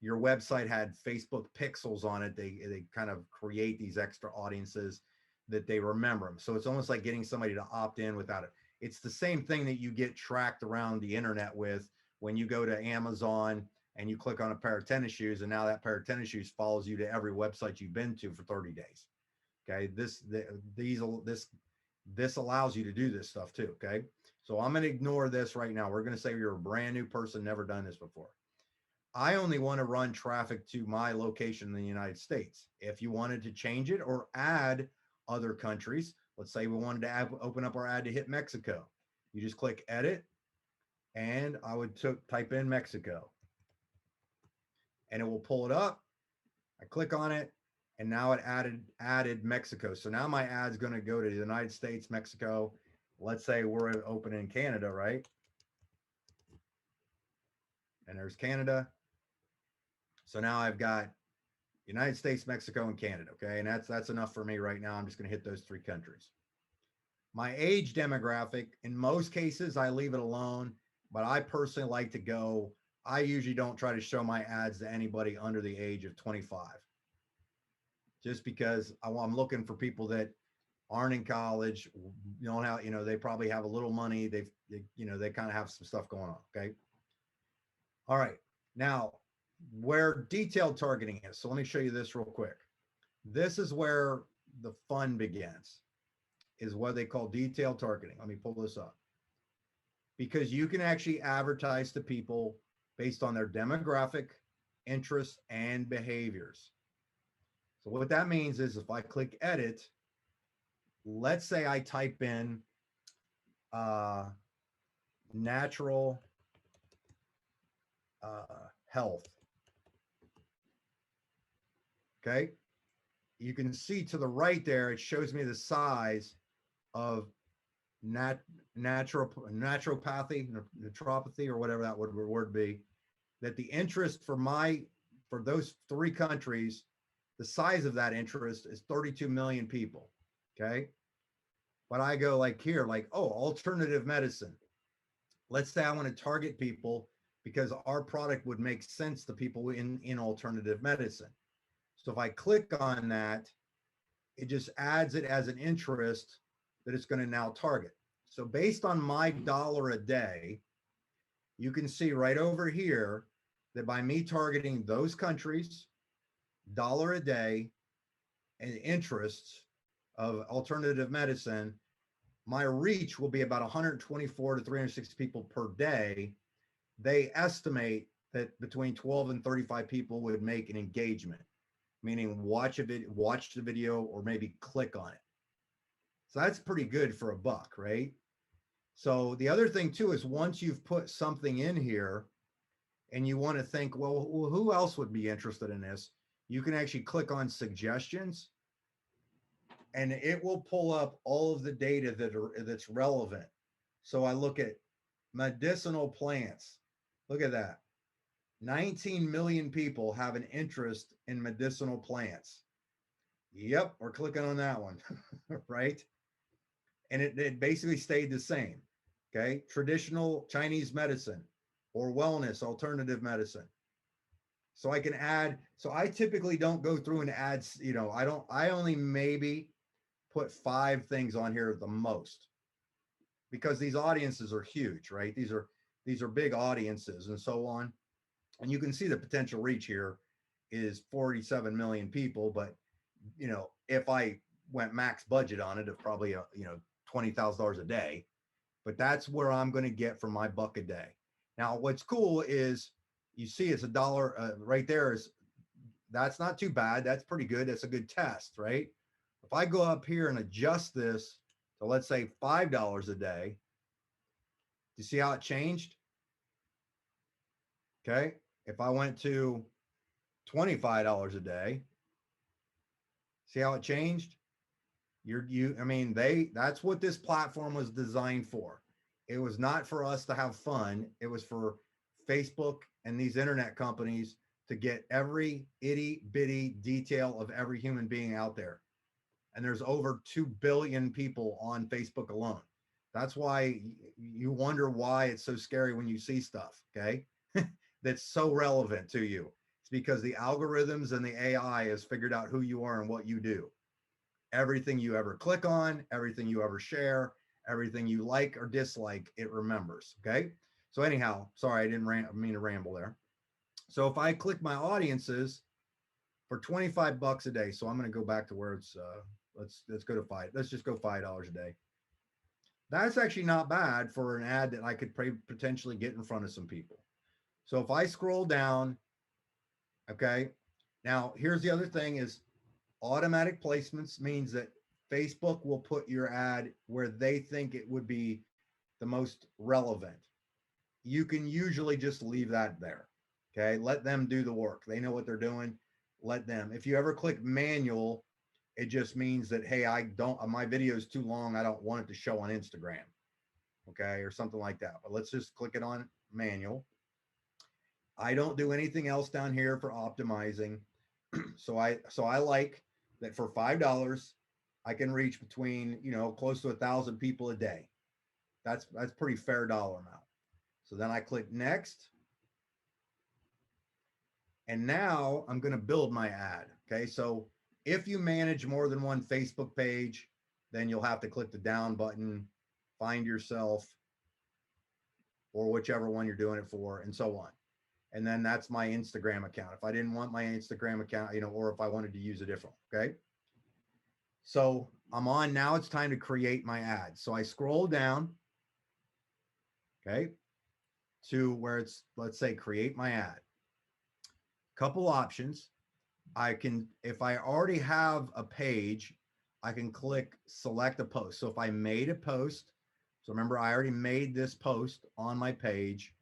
your website had Facebook pixels on it, they kind of create these extra audiences that they remember them. So it's almost like getting somebody to opt in without it. It's the same thing that you get tracked around the internet with when you go to Amazon and you click on a pair of tennis shoes, and now that pair of tennis shoes follows you to every website you've been to for 30 days. Okay. This allows you to do this stuff too. Okay. So I'm going to ignore this right now. We're going to say you're a brand new person, never done this before. I only want to run traffic to my location in the United States. If you wanted to change it or add other countries, let's say we wanted to open up our ad to hit Mexico, you just click edit, and I would type in Mexico, and it will pull it up. I click on it, and now it added Mexico. So now my ad's going to go to the United States, Mexico. Let's say we're open in Canada, right? And there's Canada. So now I've got United States, Mexico, and Canada. Okay. And that's enough for me right now. I'm just going to hit those 3 countries. My age demographic, in most cases, I leave it alone, but I personally like to go. I usually don't try to show my ads to anybody under the age of 25, just because I'm looking for people that aren't in college, they probably have a little money. They kind of have some stuff going on. Okay. All right. Now, where detailed targeting is. So let me show you this real quick. This is where the fun begins. is what they call detailed targeting. Let me pull this up. Because you can actually advertise to people based on their demographic, interests, and behaviors. So what that means is if I click edit, let's say I type in natural health. Okay. You can see to the right there, it shows me the size of naturopathy, naturopathy, or whatever that word be, that the interest for those 3 countries, the size of that interest is 32 million people. Okay. But I go like here, like, oh, alternative medicine. Let's say I want to target people because our product would make sense to people in alternative medicine. So if I click on that, it just adds it as an interest that it's going to now target. So based on my dollar a day, you can see right over here that by me targeting those countries, dollar a day, and interests of alternative medicine, my reach will be about 124 to 360 people per day. They estimate that between 12 and 35 people would make an engagement, meaning watch the video, or maybe click on it. So that's pretty good for $1, right? So the other thing too is once you've put something in here and you want to think, well, who else would be interested in this? You can actually click on suggestions and it will pull up all of the data that's relevant. So I look at medicinal plants. Look at that. 19 million people have an interest in medicinal plants. Yep, we're clicking on that one, right? And it basically stayed the same. Okay, traditional Chinese medicine or wellness, alternative medicine. So I can add, so I typically don't go through and add, I only maybe put 5 things on here at the most, because these audiences are huge, right? These are big audiences and so on. And you can see the potential reach here is 47 million people. But, if I went max budget on it, of probably, $20,000 a day, but that's where I'm going to get for my $1 a day. Now, what's cool is you see it's $1 right there. That's not too bad. That's pretty good. That's a good test, right? If I go up here and adjust this to, let's say, $5 a day, do you see how it changed? Okay. If I went to $25 a day, see how it changed? That's what this platform was designed for. It was not for us to have fun. It was for Facebook and these internet companies to get every itty bitty detail of every human being out there. And there's over 2 billion people on Facebook alone. That's why you wonder why it's so scary when you see stuff, okay? That's so relevant to you. It's because the algorithms and the AI has figured out who you are and what you do. Everything you ever click on, everything you ever share, everything you like or dislike, it remembers, okay? So anyhow, sorry, I didn't mean to ramble there. So if I click my audiences for $25 a day, so I'm going to go back to where it's, let's go to 5. Let's just go $5 a day. That's actually not bad for an ad that I could potentially get in front of some people. So if I scroll down, okay, now here's the other thing is automatic placements means that Facebook will put your ad where they think it would be the most relevant. You can usually just leave that there. Okay. Let them do the work. They know what they're doing. Let them. If you ever click manual, it just means that, hey, my video is too long. I don't want it to show on Instagram. Okay. Or something like that. But let's just click it on manual. I don't do anything else down here for optimizing. So I like that for $5, I can reach between, close to 1,000 people a day. That's pretty fair dollar amount. So then I click next. And now I'm going to build my ad. Okay. So if you manage more than one Facebook page, then you'll have to click the down button, find yourself, or whichever one you're doing it for, and so on. And then that's my Instagram account. If I didn't want my Instagram account, or if I wanted to use a different, okay. So I'm on now. It's time to create my ad. So I scroll down, okay, to where it's, let's say, create my ad. Couple options. I can, if I already have a page, I can click select a post. So if I made a post, so remember I already made this post on my page,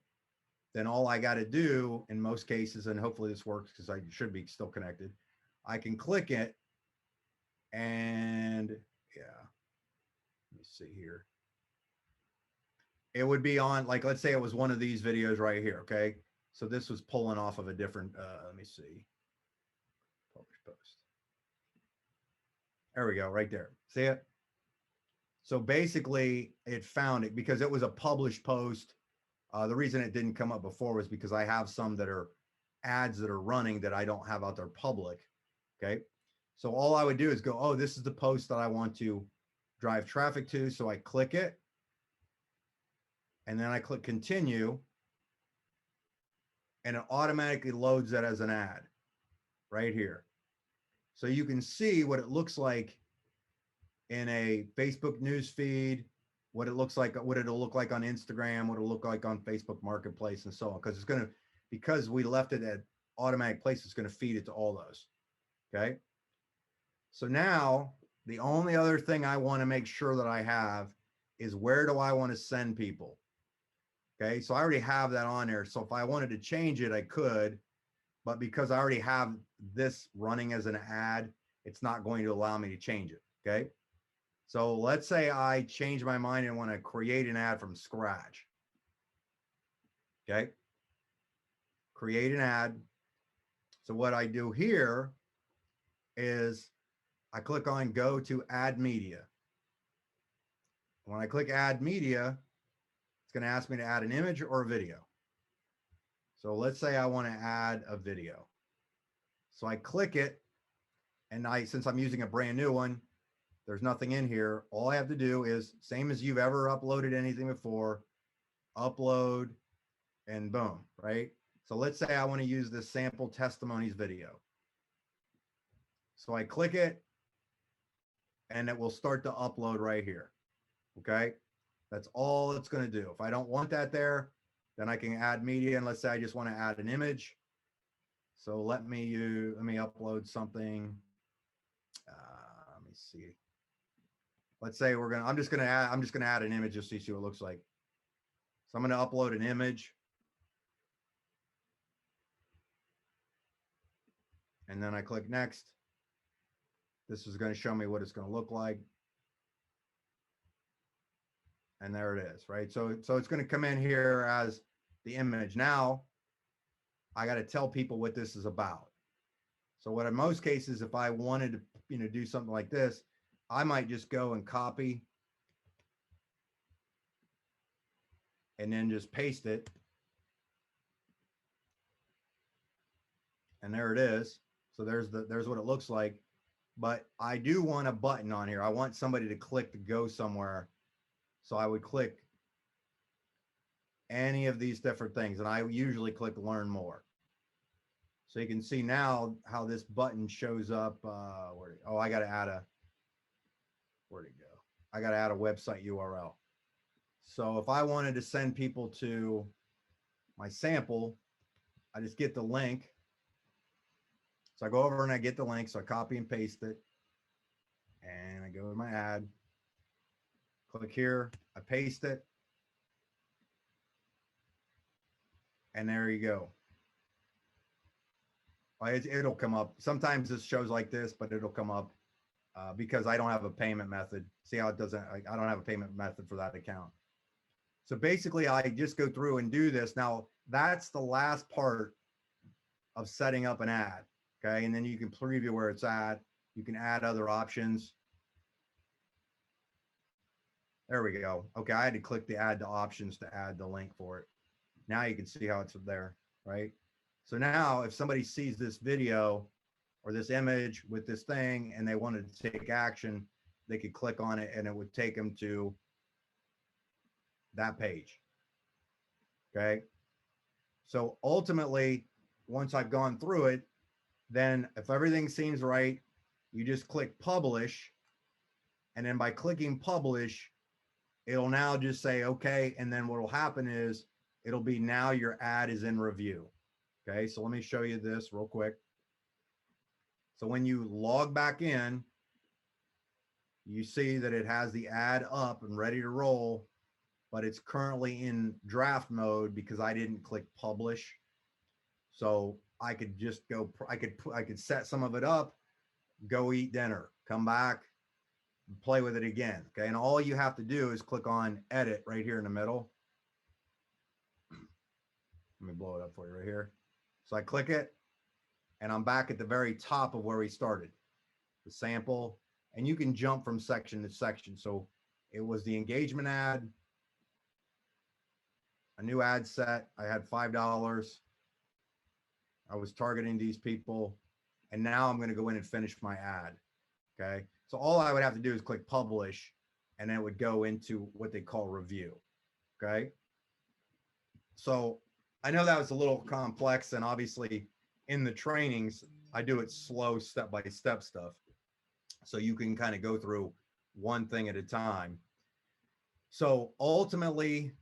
then all I got to do in most cases, and hopefully this works because I should be still connected, I can click it and yeah, let me see here. It would be on, like, let's say it was one of these videos right here. Okay. So this was pulling off of a different, let me see. Publish post. There we go, right there. See it? So basically it found it because it was a published post. The reason it didn't come up before was because I have some that are ads that are running that I don't have out there public. Okay. So all I would do is go, oh, this is the post that I want to drive traffic to. So I click it and then I click continue and it automatically loads that as an ad right here. So you can see what it looks like in a Facebook news feed, what it looks like, what it'll look like on Instagram, what it'll look like on Facebook Marketplace, and so on. Because it's going to, because we left it at automatic place, it's going to feed it to all those. Okay. So now the only other thing I want to make sure that I have is where do I want to send people? Okay. So I already have that on there. So if I wanted to change it, I could, but because I already have this running as an ad, it's not going to allow me to change it. Okay. So let's say I change my mind and want to create an ad from scratch. Okay. Create an ad. So what I do here is I click on go to add media. When I click add media, it's going to ask me to add an image or a video. So let's say I want to add a video. So I click it and since I'm using a brand new one, there's nothing in here. All I have to do is same as you've ever uploaded anything before, upload and boom, right? So let's say I want to use this sample testimonies video. So I click it and it will start to upload right here. Okay. That's all it's going to do. If I don't want that there, then I can add media. And let's say I just want to add an image. So let me upload something. Let me see. Let's say I'm just going to add an image just to see what it looks like. So I'm going to upload an image. And then I click next. This is going to show me what it's going to look like. And there it is, right? So it's going to come in here as the image. Now I got to tell people what this is about. So what in most cases, if I wanted to, do something like this, I might just go and copy and then just paste it. And there it is. So there's what it looks like. But I do want a button on here. I want somebody to click to go somewhere. So I would click any of these different things. And I usually click learn more. So you can see now how this button shows up. I got to add where'd it go? I got to add a website URL. So if I wanted to send people to my sample, I just get the link. So I go over and I get the link. So I copy and paste it. And I go to my ad. Click here. I paste it. And there you go. It'll come up. Sometimes this shows like this, but it'll come up because I don't have a payment method. See how it doesn't, I don't have a payment method for that account. So basically I just go through and do this. Now that's the last part of setting up an ad. Okay. And then you can preview where it's at. You can add other options. There we go. Okay. I had to click the add to options to add the link for it. Now you can see how it's there, right? So now if somebody sees this video or this image with this thing and they wanted to take action, they could click on it and it would take them to that page. Okay. So ultimately, once I've gone through it, then if everything seems right, you just click publish And then by clicking publish, it'll now just say, okay. And then what will happen is it'll be now your ad is in review. Okay. So let me show you this real quick. So when you log back in, you see that it has the ad up and ready to roll, but it's currently in draft mode because I didn't click publish. So I could just go, I could set some of it up, go eat dinner, come back, play with it again. Okay. And all you have to do is click on edit right here in the middle. Let me blow it up for you right here. So I click it and I'm back at the very top of where we started, the sample, and you can jump from section to section. So it was the engagement ad, a new ad set. I had $5. I was targeting these people, and now I'm going to go in and finish my ad. Okay. So all I would have to do is click publish, and then it would go into what they call review. Okay. So I know that was a little complex, and obviously in the trainings, I do it slow, step-by-step stuff. So you can kind of go through one thing at a time. So ultimately,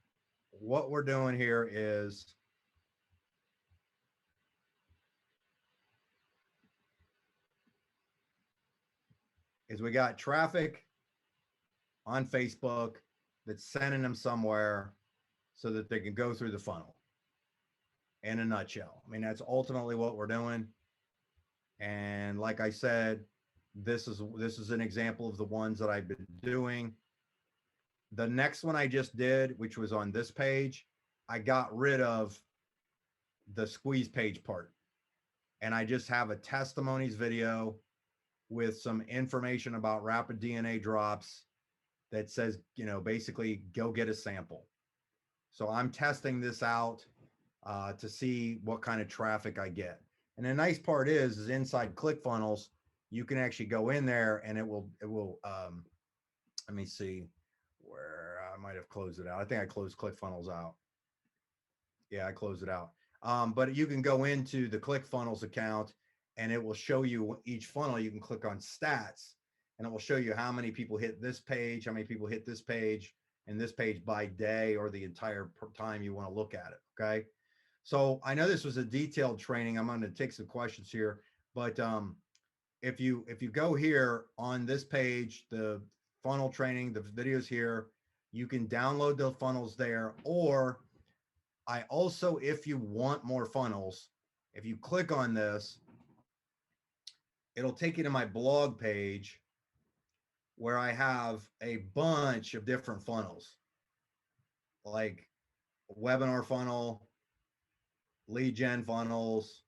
what we're doing here is we got traffic on Facebook that's sending them somewhere so that they can go through the funnel. In a nutshell, I mean, that's ultimately what we're doing. And like I said, this is an example of the ones that I've been doing. The next one I just did, which was on this page, I got rid of the squeeze page part. And I just have a testimonies video with some information about rapid DNA drops that says, you know, basically go get a sample. So I'm testing this out to see what kind of traffic I get. And the nice part is inside ClickFunnels, you can actually go in there and it will, let me see where I might have closed it out. I think I closed ClickFunnels out. Yeah, I closed it out. But you can go into the ClickFunnels account and it will show you each funnel. You can click on stats and it will show you how many people hit this page, how many people hit this page and this page by day or the entire time you want to look at it. Okay. So I know this was a detailed training. I'm going to take some questions here, but if you go here on this page, the funnel training, the videos here, you can download the funnels there. Or I also, if you want more funnels, if you click on this, it'll take you to my blog page where I have a bunch of different funnels, like webinar funnel, lead gen funnels,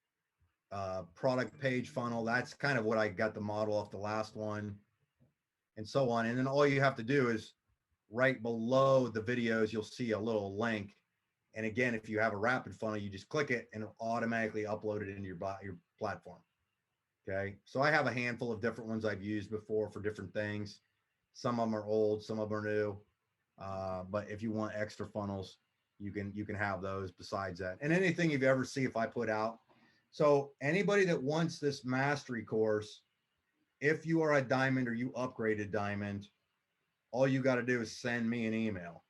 product page funnel. That's kind of what I got the model off the last one, and so on. And then all you have to do is right below the videos, you'll see a little link. And again, if you have a rapid funnel, you just click it and it'll automatically upload it into your platform. Okay. So I have a handful of different ones I've used before for different things. Some of them are old, some of them are new. But if you want extra funnels, you can have those besides that. And anything you've ever see if I put out. So anybody that wants this mastery course, if you are a diamond or you upgraded diamond, all you got to do is send me an email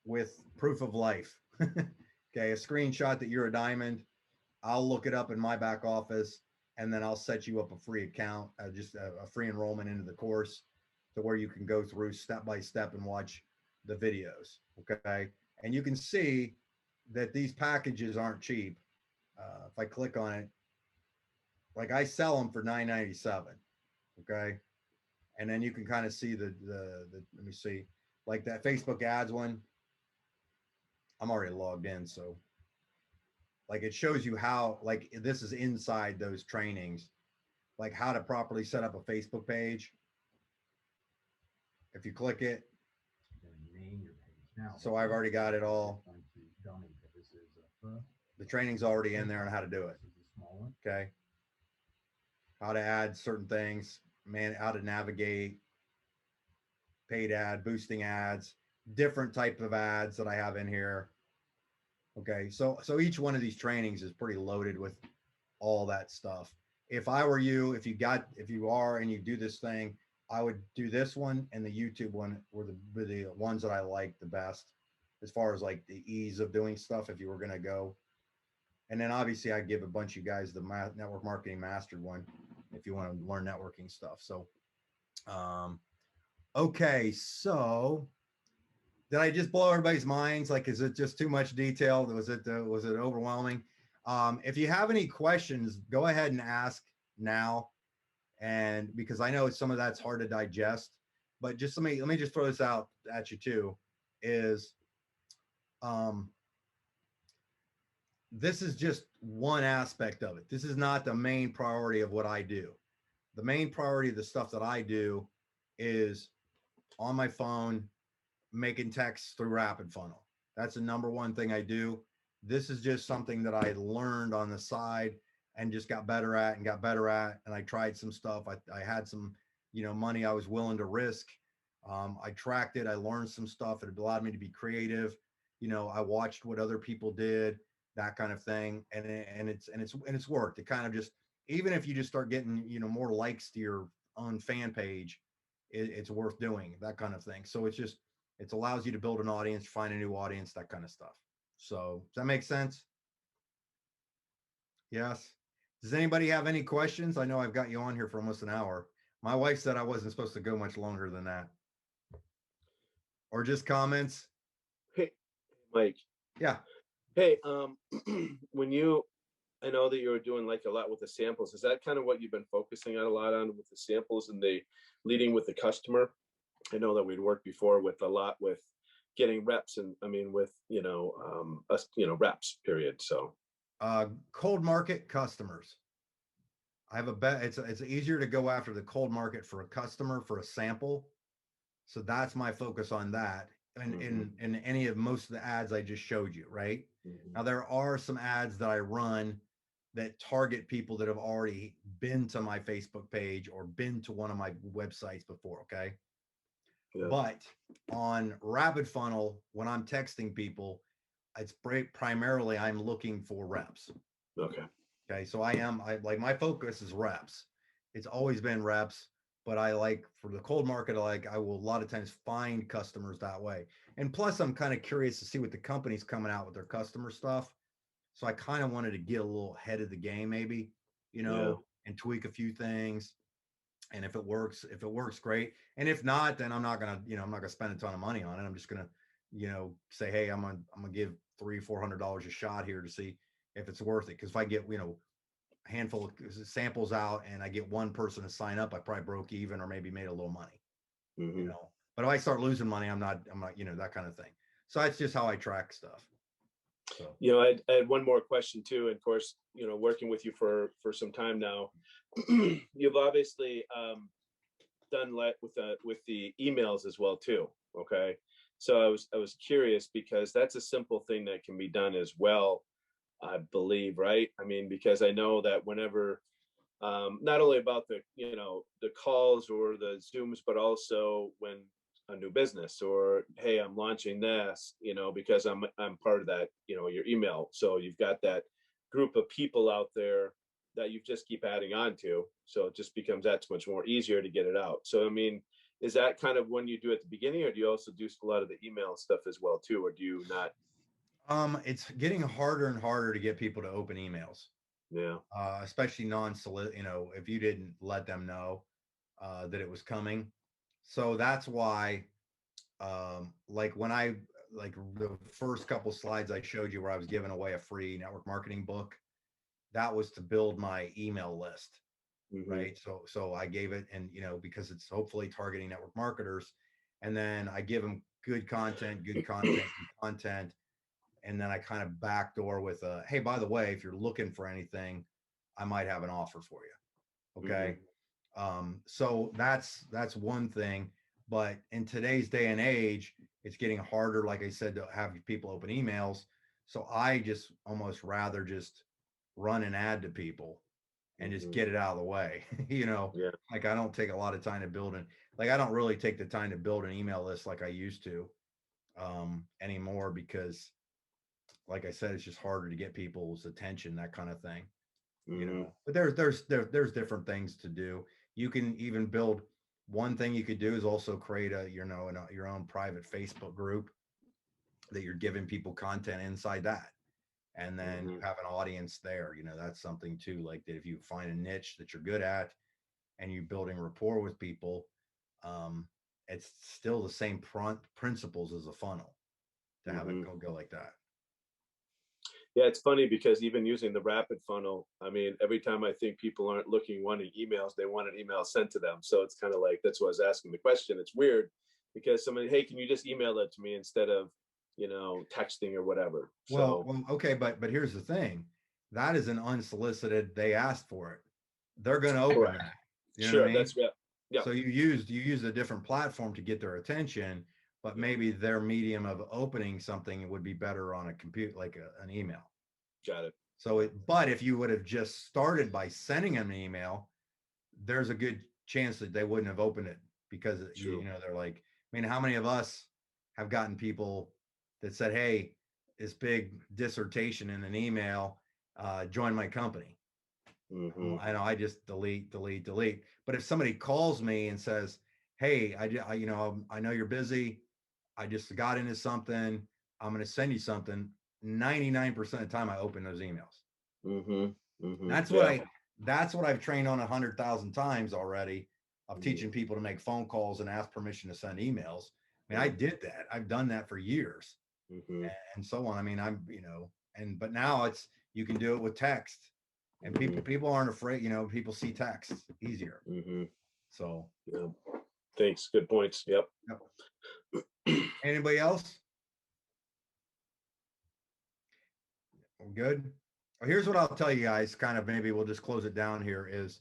with proof of life. Okay, a screenshot that you're a diamond. I'll look it up in my back office and then I'll set you up a free account, just a free enrollment into the course to where you can go through step by step and watch the videos. Okay. And you can see that these packages aren't cheap. If I click on it, like I sell them for $9.97. Okay. And then you can kind of see the let me see, like that Facebook ads one. I'm already logged in. So like it shows you how, like this is inside those trainings, like how to properly set up a Facebook page. If you click it, name your page now. so I've already got it all. The training's already in there on how to do it. Okay. How to add certain things, how to navigate paid ad, boosting ads, different type of ads that I have in here. Okay. So each one of these trainings is pretty loaded with all that stuff. If I were you, if you are and you do this thing, I would do this one and the YouTube one were the ones that I liked the best as far as like the ease of doing stuff if you were going to go. And then obviously I give a bunch of you guys the network marketing mastered one if you want to learn networking stuff. So, okay. So did I just blow everybody's minds? Like, is it just too much detail? Was it overwhelming? If you have any questions, go ahead and ask now. And because I know some of that's hard to digest, but just let me just throw this out at you too, is this is just one aspect of it. This is not the main priority of what I do. The main priority of the stuff that I do is on my phone, making texts through Rapid Funnel. That's the number one thing I do. This is just something that I learned on the side and just got better at. And I tried some stuff. I had some, money I was willing to risk. I tracked it. I learned some stuff. It allowed me to be creative. I watched what other people did, that kind of thing. And it's worked. It kind of just, even if you just start getting, more likes to your own fan page, it's worth doing, that kind of thing. So it allows you to build an audience, find a new audience, that kind of stuff. So does that make sense? Yes. Does anybody have any questions? I know I've got you on here for almost an hour. My wife said I wasn't supposed to go much longer than that. Or just comments? Hey, Mike. Yeah. Hey, I know that you were doing like a lot with the samples. Is that kind of what you've been focusing on a lot on with the samples and the leading with the customer? I know that we'd worked before with getting reps and with, reps period. So, cold market customers. I have a bet. It's easier to go after the cold market for a customer for a sample. So that's my focus on that. And in any of most of the ads I just showed you, right? Now there are some ads that I run that target people that have already been to my Facebook page or been to one of my websites before. Okay. Yeah. But on Rapid Funnel, when I'm texting people, it's primarily I'm looking for reps. Okay. Okay. So I like my focus is reps. It's always been reps, but I like for the cold market, I will a lot of times find customers that way. And plus I'm kind of curious to see what the company's coming out with their customer stuff. So I kind of wanted to get a little ahead of the game, maybe, and tweak a few things. And if it works, great. And if not, then I'm not gonna spend a ton of money on it. I'm just gonna, say, hey, I'm gonna give $300-400 a shot here to see if it's worth it. Because if I get, a handful of samples out and I get one person to sign up, I probably broke even or maybe made a little money. But if I start losing money, I'm not, that kind of thing. So that's just how I track stuff. So. I had one more question too. And of course, working with you for some time now, you've obviously done with the emails as well too. Okay. So I was curious because that's a simple thing that can be done as well, I believe, right? Because I know that whenever, not only about the calls or the Zooms, but also when a new business or, hey, I'm launching this, because I'm part of that, your email. So you've got that group of people out there that you just keep adding on to. So it just becomes that much more easier to get it out. So, is that kind of when you do at the beginning, or do you also do a lot of the email stuff as well too? Or do you not? It's getting harder and harder to get people to open emails. Yeah. Especially non-solicit, if you didn't let them know that it was coming. So that's why, like the first couple slides I showed you where I was giving away a free network marketing book, that was to build my email list, right? So I gave it, and because it's hopefully targeting network marketers, and then I give them good content, and then I kind of backdoor with hey, by the way, if you're looking for anything, I might have an offer for you. Okay. So that's one thing. But in today's day and age, it's getting harder, like I said, to have people open emails. So I just almost rather just run an ad to people and just get it out of the way. Like I don't take a lot of time to build it. Like I don't really take the time to build an email list like I used to anymore, because like I said, it's just harder to get people's attention, that kind of thing. But there's different things to do. You can even build one thing you could do is also create your own private Facebook group that you're giving people content inside that. And then you have an audience there. That's something too, like that if you find a niche that you're good at and you're building rapport with people, it's still the same principles as a funnel to have it go like that. Yeah, it's funny because even using the rapid funnel, I mean, every time I think people aren't wanting emails, they want an email sent to them. So it's kind of like, that's why I was asking the question. It's weird because somebody, hey, can you just email it to me instead of, texting or whatever. Well, okay, but here's the thing. That is an unsolicited, they asked for it. They're going to open that. You know what I mean? That's yeah. So you used a different platform to get their attention, but maybe their medium of opening something would be better on a computer, like an email. Got it. So but if you would have just started by sending them an email, there's a good chance that they wouldn't have opened it because they're like, I mean, how many of us have gotten people that said, hey, this big dissertation in an email, join my company. I know, I just delete. But if somebody calls me and says, hey, I know you're busy, I just got into something, I'm going to send you something, 99% of the time I open those emails. That's what I've trained on 100,000 times already, of teaching people to make phone calls and ask permission to send emails. I mean, I did that. I've done that for years and so on. I mean, but now you can do it with text, and people aren't afraid, people see text easier. So yeah. Thanks. Good points. Yep. Anybody else? Good. Well, here's what I'll tell you guys, kind of, maybe we'll just close it down here, is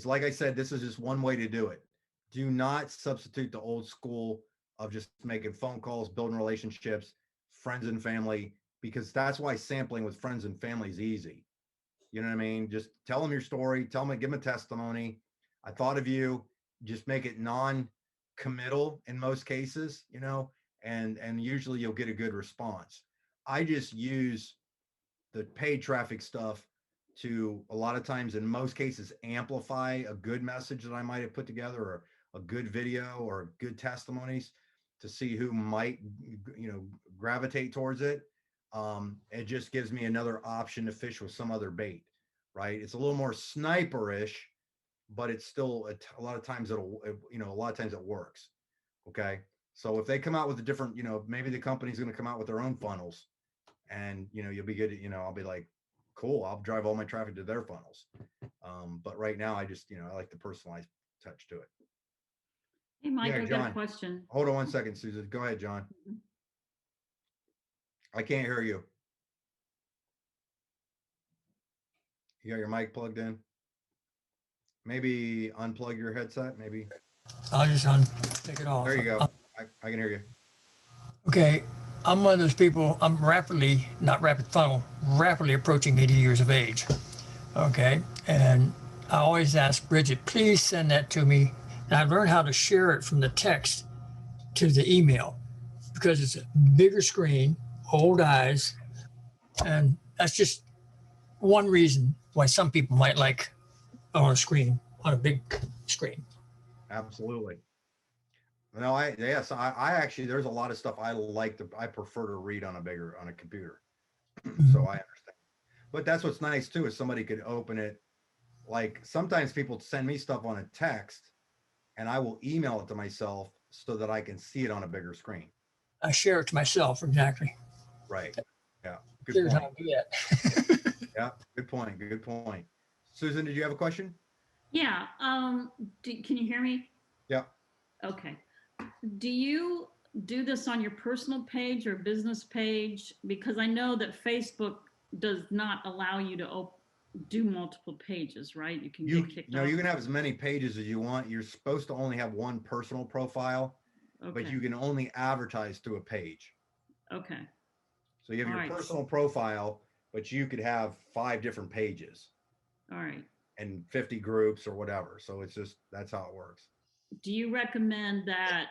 like I said, this is just one way to do it. Do not substitute the old school of just making phone calls, building relationships, friends and family, because that's why sampling with friends and family is easy. You know what I mean? Just tell them your story, give them a testimony. I thought of you. Just make it non-committal in most cases, and usually you'll get a good response. I just use the paid traffic stuff to, a lot of times, in most cases, amplify a good message that I might have put together, or a good video, or good testimonies, to see who might, gravitate towards it. It just gives me another option to fish with some other bait, right? It's a little more sniperish, but it's still a lot of times it works. Okay. So if they come out with a different, maybe the company's going to come out with their own funnels, and, you'll be good. I'll be like, cool, I'll drive all my traffic to their funnels. But right now I just, I like the personalized touch to it. Hey, Mike, Yeah, I got a question. Hold on one second, Susan. Go ahead, John. I can't hear you. You got your mic plugged in? Maybe unplug your headset, maybe. I'll just take it off. There you go. I can hear you. Okay. I'm one of those people, I'm rapidly approaching 80 years of age. Okay. And I always ask Bridget, please send that to me. And I've learned how to share it from the text to the email, because it's a bigger screen, old eyes. And that's just one reason why some people might like on a big screen. Absolutely. No, I actually, there's a lot of stuff I prefer to read on a computer. So I understand. But that's what's nice too, is somebody could open it. Like, sometimes people send me stuff on a text, and I will email it to myself so that I can see it on a bigger screen. I share it to myself, exactly. Right. Yeah. Good Here's point. how I do that. Yeah. Good point. Good point. Susan, did you have a question? Yeah. Can you hear me? Yeah. Okay. Do you do this on your personal page or business page? Because I know that Facebook does not allow you to do multiple pages, right? You can get kicked off. You can have as many pages as you want. You're supposed to only have one personal profile, but you can only advertise through a page. Okay. So you have your personal profile, but you could have 5 different pages. All right. And 50 groups or whatever. So it's just, that's how it works. Do you recommend that,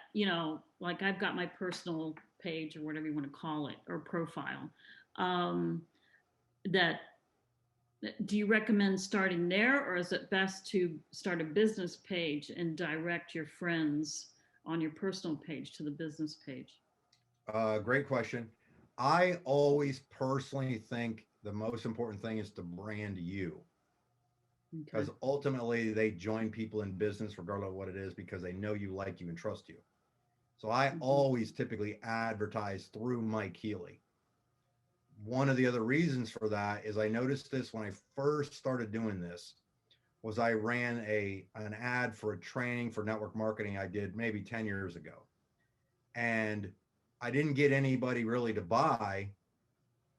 like I've got my personal page or whatever you want to call it, or profile, that do you recommend starting there, or is it best to start a business page and direct your friends on your personal page to the business page? Great question. I always personally think the most important thing is to brand you, Okay. because ultimately they join people in business regardless of what it is because they know you, like you, and trust you. So I always typically advertise through Mike Healy. One of the other reasons for that is I noticed this when I first started doing this was I ran an ad for a training for network marketing I did maybe 10 years ago. And I didn't get anybody really to buy,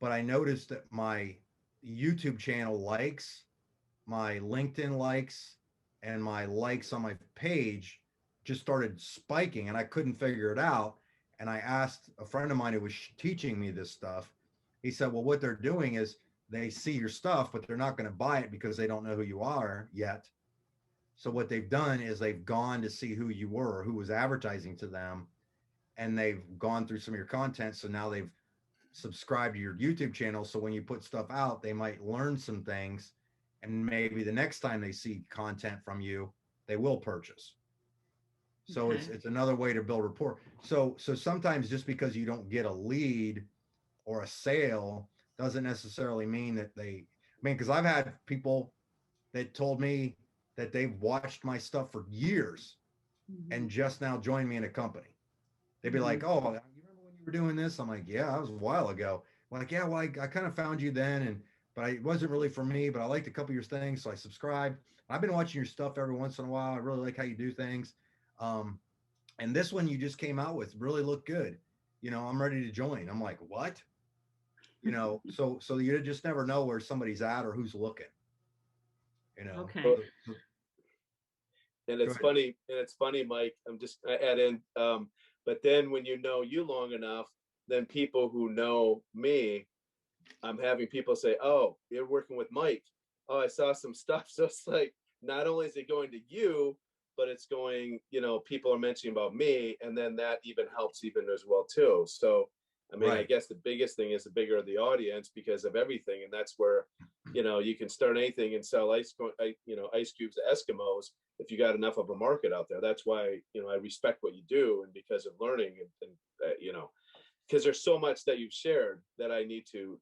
but I noticed that my YouTube channel likes, my LinkedIn likes, and my likes on my page just started spiking and I couldn't figure it out. And I asked a friend of mine who was teaching me this stuff. He said, well, what they're doing is they see your stuff, but they're not going to buy it because they don't know who you are yet. So what they've done is they've gone to see who you were, who was advertising to them, and they've gone through some of your content. So now they've subscribed to your YouTube channel. So when you put stuff out, they might learn some things. And maybe the next time they see content from you, they will purchase. So Okay. it's another way to build rapport. So sometimes just because you don't get a lead or a sale doesn't necessarily mean that because I've had people that told me that they've watched my stuff for years and just now joined me in a company. They'd be like, oh, you remember when you were doing this? I'm like, yeah, that was a while ago. Like, yeah, well, I kind of found you then, but it wasn't really for me, but I liked a couple of your things, so I subscribed. I've been watching your stuff every once in a while. I really like how you do things. And this one you just came out with really looked good. I'm ready to join. I'm like, what? So you just never know where somebody's at or who's looking. Okay. And it's funny, Mike. I'm just gonna add in. But then when you know you long enough, then people who know me, I'm having people say, "Oh, you're working with Mike. Oh, I saw some stuff." So it's like not only is it going to you, but it's going. People are mentioning about me, and then that even helps even as well too. So I mean, I guess the biggest thing is the bigger the audience because of everything, and that's where you can start anything and sell ice cubes to Eskimos if you got enough of a market out there. That's why I respect what you do, and because of learning and because there's so much that you've shared that I need to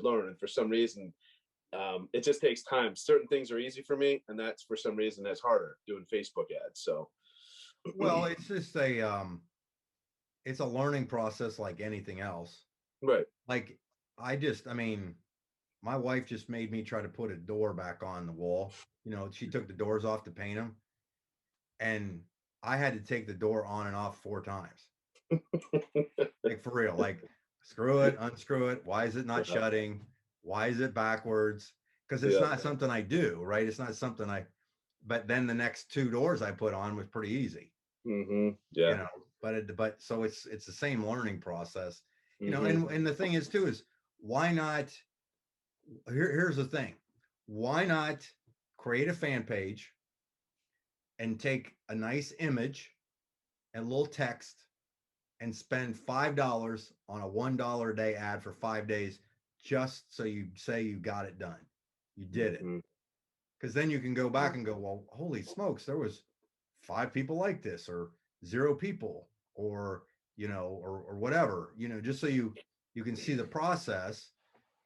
learn, and for some reason it just takes time. Certain things are easy for me, and that's for some reason that's harder doing Facebook ads. So well, it's just it's a learning process like anything else. Right. Like my wife just made me try to put a door back on the wall. She took the doors off to paint them, and I had to take the door on and off 4 times. Like for real, like screw it, unscrew it. Why is it not shutting? Why is it backwards? Because it's not something I do, right? It's not something but then the next 2 doors I put on was pretty easy. Yeah. But so it's the same learning process, and the thing is too is why not here's the thing. Why not create a fan page and take a nice image and a little text and spend $5 on a $1 a day ad for 5 days just so you say you got it done. You did it. Because then you can go back and go, well, holy smokes, there was 5 people like this or 0 people or or whatever, just so you can see the process,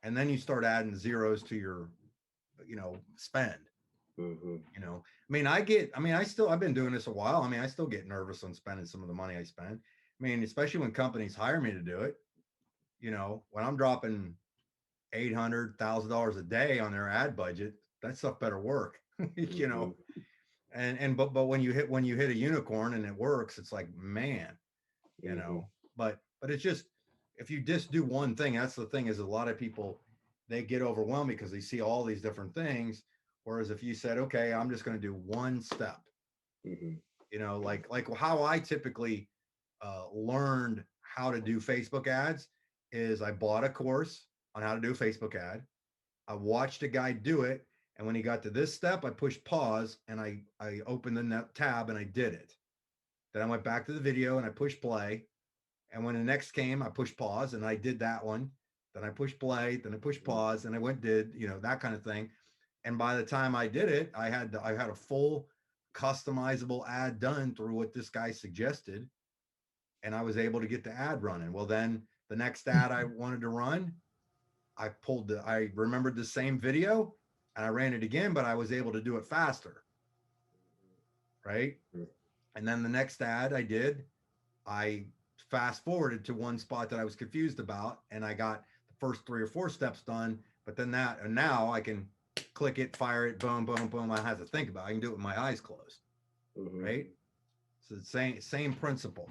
and then you start adding zeros to your spend. I've been doing this a while. I still get nervous on spending some of the money I spend. Especially when companies hire me to do it, when I'm dropping $800,000 a day on their ad budget, that stuff better work. But when you hit a unicorn and it works, it's like, man, but it's just, if you just do one thing, that's the thing, is a lot of people, they get overwhelmed because they see all these different things. Whereas if you said, okay, I'm just going to do one step, like how I typically learned how to do Facebook ads is I bought a course on how to do a Facebook ad. I watched a guy do it. And when he got to this step, I pushed pause and I opened the tab and I did it. Then I went back to the video and I pushed play. And when the next came, I pushed pause and I did that one. then I pushed play, then I pushed pause, and I went, did, you know, that kind of thing. And by the time I did it, I had a full customizable ad done through what this guy suggested. And I was able to get the ad running. Well, then the next ad I wanted to run, I remembered the same video and I ran it again, but I was able to do it faster. Right. And then the next ad I did, I fast forwarded to one spot that I was confused about, and I got the first 3 or 4 steps done. But then now I can click it, fire it, boom, boom, boom. I don't have to think about it. I can do it with my eyes closed. Right. So the same principle.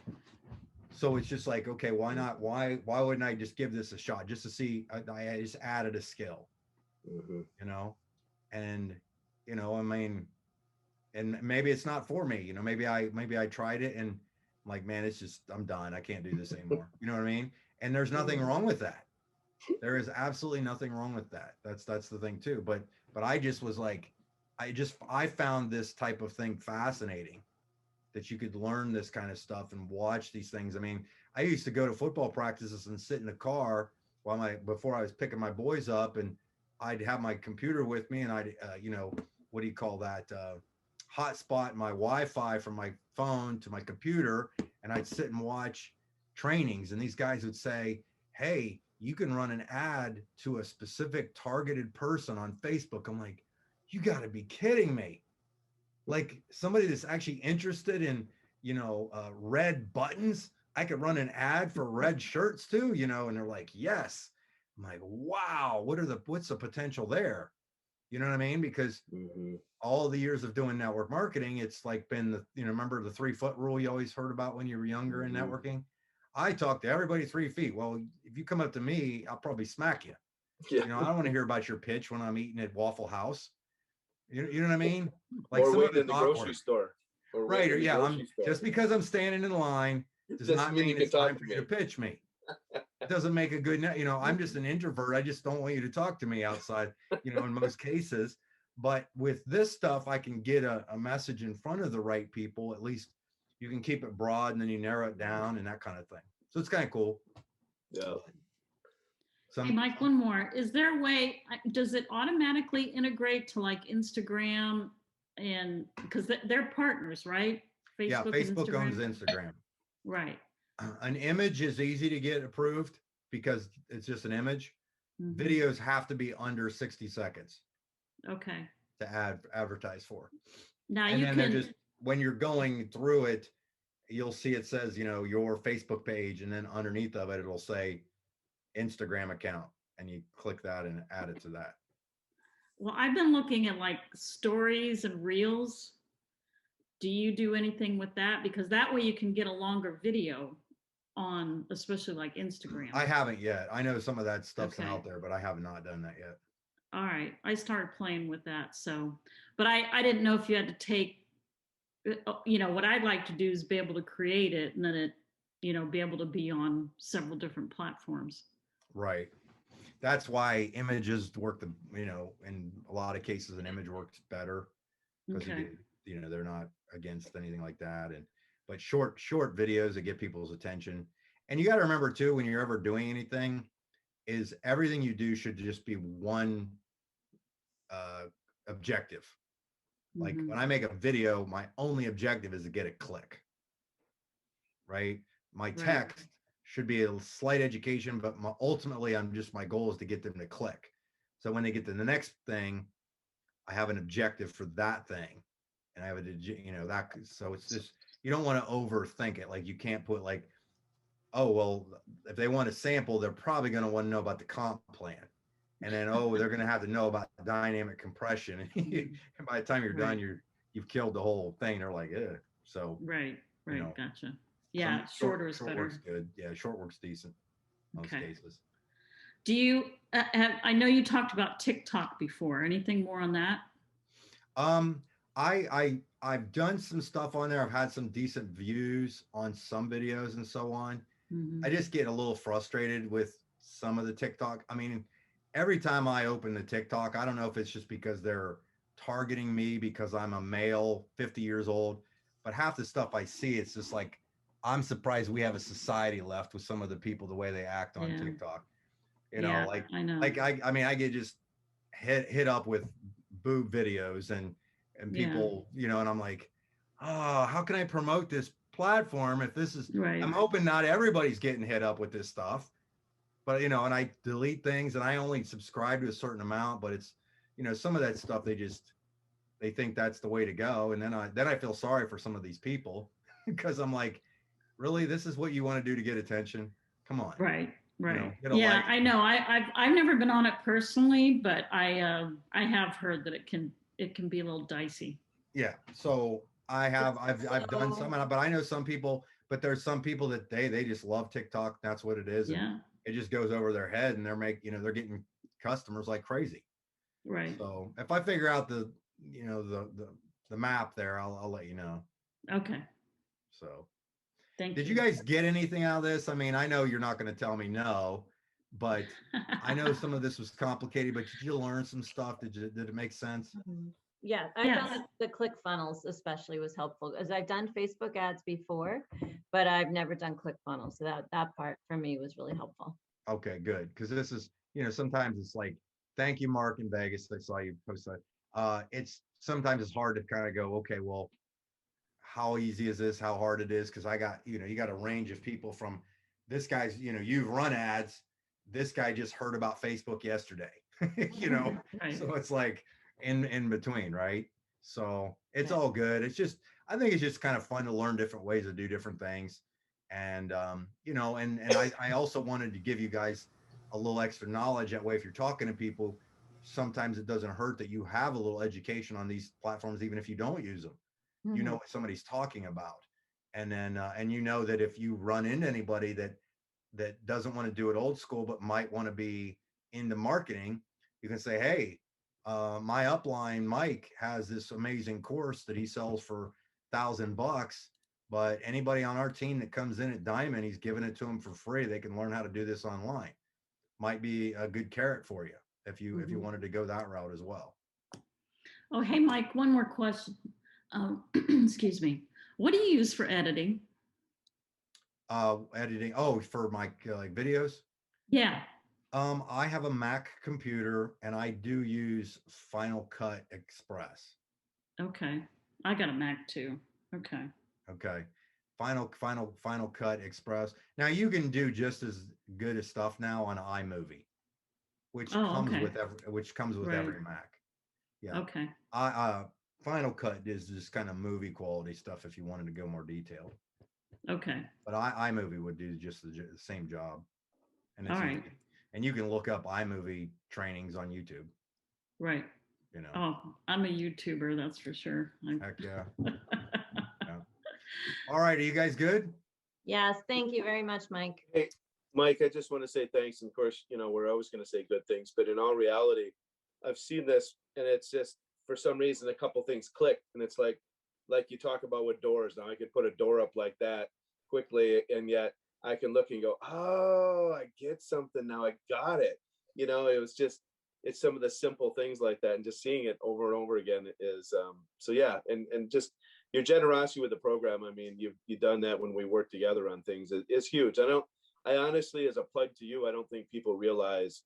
So it's just like, okay, why not? Why wouldn't I just give this a shot just to see? I just added a skill, you know, and, you know, I mean, and maybe it's not for me, you know, maybe I tried it and I'm like, man, it's just, I'm done. I can't do this anymore. You know what I mean? And there's nothing wrong with that. There is absolutely nothing wrong with that. That's the thing too. But I just was like, I found this type of thing fascinating, that you could learn this kind of stuff and watch these things. I mean, I used to go to football practices and sit in the car before I was picking my boys up, and I'd have my computer with me, and I'd, you know, what do you call that? Hotspot my Wi-Fi from my phone to my computer, and I'd sit and watch trainings. And these guys would say, hey, you can run an ad to a specific targeted person on Facebook. I'm like, you got to be kidding me. Like, somebody that's actually interested in, you know, red buttons, I could run an ad for red shirts too, you know. And they're like, yes. I'm like, wow, what's the potential there? You know what I mean? Because all the years of doing network marketing, it's like been the, you know, remember the 3-foot rule you always heard about when you were younger in networking? I talk to everybody 3 feet. Well, if you come up to me, I'll probably smack you. You know, I don't want to hear about your pitch when I'm eating at Waffle House. You know what I mean? Like, or some waiting of in the grocery store. Right. Or yeah, just because I'm standing in line does not mean it's time for you to pitch me. It doesn't make a good, you know, I'm just an introvert. I just don't want you to talk to me outside, you know, in most cases. But with this stuff, I can get a message in front of the right people. At least you can keep it broad and then you narrow it down and that kind of thing. So it's kind of cool. Yeah. Hey, Mike, one more. Is there a way, does it automatically integrate to like Instagram? And because they're partners, right? Yeah, Facebook owns Instagram. Right. An image is easy to get approved because it's just an image. Videos have to be under 60 seconds. Okay. To advertise for. Now and you then can just, when you're going through it, you'll see it says, you know, your Facebook page, and then underneath of it, it'll say Instagram account, and you click that and add it to that. Well, I've been looking at like stories and reels. Do you do anything with that? Because that way you can get a longer video on, especially like Instagram. I haven't yet. I know some of that stuff's out there, but I have not done that yet. All right. I started playing with that. So, but I didn't know if you had to take, you know, what I'd like to do is be able to create it and then it, you know, be able to be on several different platforms. Right. That's why images work, you know, in a lot of cases, an image works better because you know, they're not against anything like that. But short videos that get people's attention. And you got to remember too, when you're ever doing anything, is everything you do should just be one objective. Like when I make a video, my only objective is to get a click. Right. My text should be a slight education, but ultimately my goal is to get them to click. So when they get to the next thing, I have an objective for that thing. And I have you know, that, so it's just, you don't want to overthink it. Like, you can't put like, oh, well, if they want a sample, they're probably going to want to know about the comp plan. And then, oh, they're going to have to know about dynamic compression. And by the time you're done, you've killed the whole thing. They're like, eh. So right, you know, gotcha. Yeah, shorter is better. Work's good. Yeah, short work's decent in most cases. Do you I know you talked about TikTok before. Anything more on that? I've done some stuff on there. I've had some decent views on some videos and so on. I just get a little frustrated with some of the TikTok. I mean, every time I open the TikTok, I don't know if it's just because they're targeting me because I'm a male, 50 years old, but half the stuff I see, it's just like, I'm surprised we have a society left with some of the people, the way they act on TikTok. You know, Yeah, like, I know. I mean, I get just hit up with boob videos and Yeah. people, you know, and I'm like, oh, how can I promote this platform if this is, Right. I'm hoping not everybody's getting hit up with this stuff, but, you know, and I delete things and I only subscribe to a certain amount, but it's, you know, some of that stuff, they think that's the way to go. And then I feel sorry for some of these people because I'm like, really, this is what you want to do to get attention? Come on. Right. Right. You know, get a Yeah, life. I know. I've never been on it personally, but I have heard that it can be a little dicey. Yeah. So I've done some, but I know some people, but there's some people that they just love TikTok. That's what it is. Yeah. And it just goes over their head and they're getting customers like crazy. Right. So if I figure out the map there, I'll let you know. Okay. So Thank you. did you guys get anything out of this? I mean, I know you're not going to tell me no, but I know some of this was complicated, but did you learn some stuff? Did it make sense? Yeah, I Yes. found that the click funnels especially was helpful, as I've done Facebook ads before, but I've never done click funnels. So that part for me was really helpful. Okay, good. Because this is, you know, sometimes it's like, thank you, Mark in Vegas. I saw you post that. Sometimes it's hard to kind of go, okay, well, how easy is this? How hard it is? Because I got, you know, you got a range of people from this guy's, you know, you've run ads. This guy just heard about Facebook yesterday, you know, Right. so it's like in between, right? So it's Yeah. all good. It's just, I think it's just kind of fun to learn different ways to do different things. And, you know, and I also wanted to give you guys a little extra knowledge. That way, if you're talking to people, sometimes it doesn't hurt that you have a little education on these platforms, even if you don't use them. You know what somebody's talking about. And then, and you know that if you run into anybody that doesn't want to do it old school, but might want to be into marketing, you can say, hey, my upline Mike has this amazing course that he sells for $1,000, but anybody on our team that comes in at Diamond, he's giving it to them for free. They can learn how to do this online. Might be a good carrot for you if you wanted to go that route as well. Oh, hey, Mike, one more question. Excuse me. What do you use for editing? Editing. Oh, for my like videos. Yeah. I have a Mac computer and I do use Final Cut Express. Okay. I got a Mac too. Okay. Okay. Final Cut Express. Now you can do just as good as stuff now on iMovie, which comes with every Mac. Yeah. Okay. Final Cut is just kind of movie quality stuff if you wanted to go more detailed. Okay. But iMovie would do just the same job. And it's all right. easy. And you can look up iMovie trainings on YouTube. Right. You know. Oh, I'm a YouTuber, that's for sure. Heck yeah. Yeah. All right. Are you guys good? Yes, thank you very much, Mike. Hey, Mike, I just want to say thanks. And of course, you know, we're always going to say good things, but in all reality, I've seen this and it's just, for some reason, a couple things clicked, and it's like you talk about with doors. Now I could put a door up like that quickly, and yet I can look and go, oh, I get something now. I got it. You know, it's some of the simple things like that, and just seeing it over and over again is so yeah. And just your generosity with the program. I mean, you've done that when we work together on things. It's huge. I honestly, as a plug to you, I don't think people realize.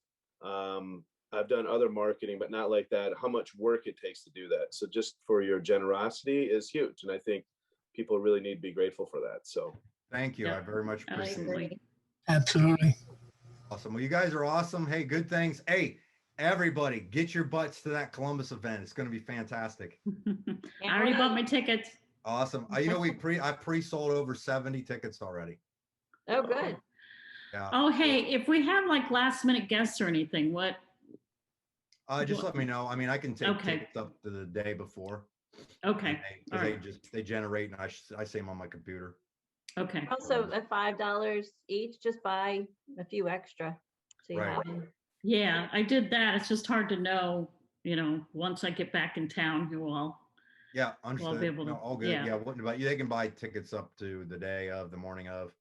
I've done other marketing, but not like that, how much work it takes to do that. So just for your generosity is huge. And I think people really need to be grateful for that. So thank you. Yeah. I very much appreciate it. Absolutely. Awesome. Well, you guys are awesome. Hey, good things. Hey, everybody, get your butts to that Columbus event. It's going to be fantastic. I already bought my tickets. Awesome. You know, I pre-sold over 70 tickets already. Oh, good. Yeah. Oh, hey, if we have like last minute guests or anything, what? Just let me know. I mean, I can take Okay. tickets up to the day before. Okay. Because they generate and I see them on my computer. Okay. Also, at $5 each, just buy a few extra. So you Right. have them. Yeah, I did that. It's just hard to know, you know, once I get back in town, who all. Yeah, understood. be able to- No, all good. yeah. Yeah, what about you? They can buy tickets up to the day of, the morning of.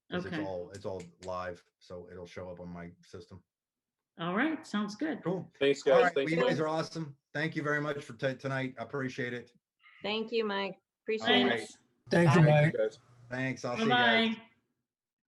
'Cause Okay. it's all live, so it'll show up on my system. All right. Sounds good. Cool. thanks, All guys. right, well, Thanks. you guys are awesome. Thank you very much for tonight. I appreciate it. Thank you, Mike. All Appreciate right. it. Thanks. Thank you, Bye. Mike. guys. Thanks. I'll see you guys. Bye-bye.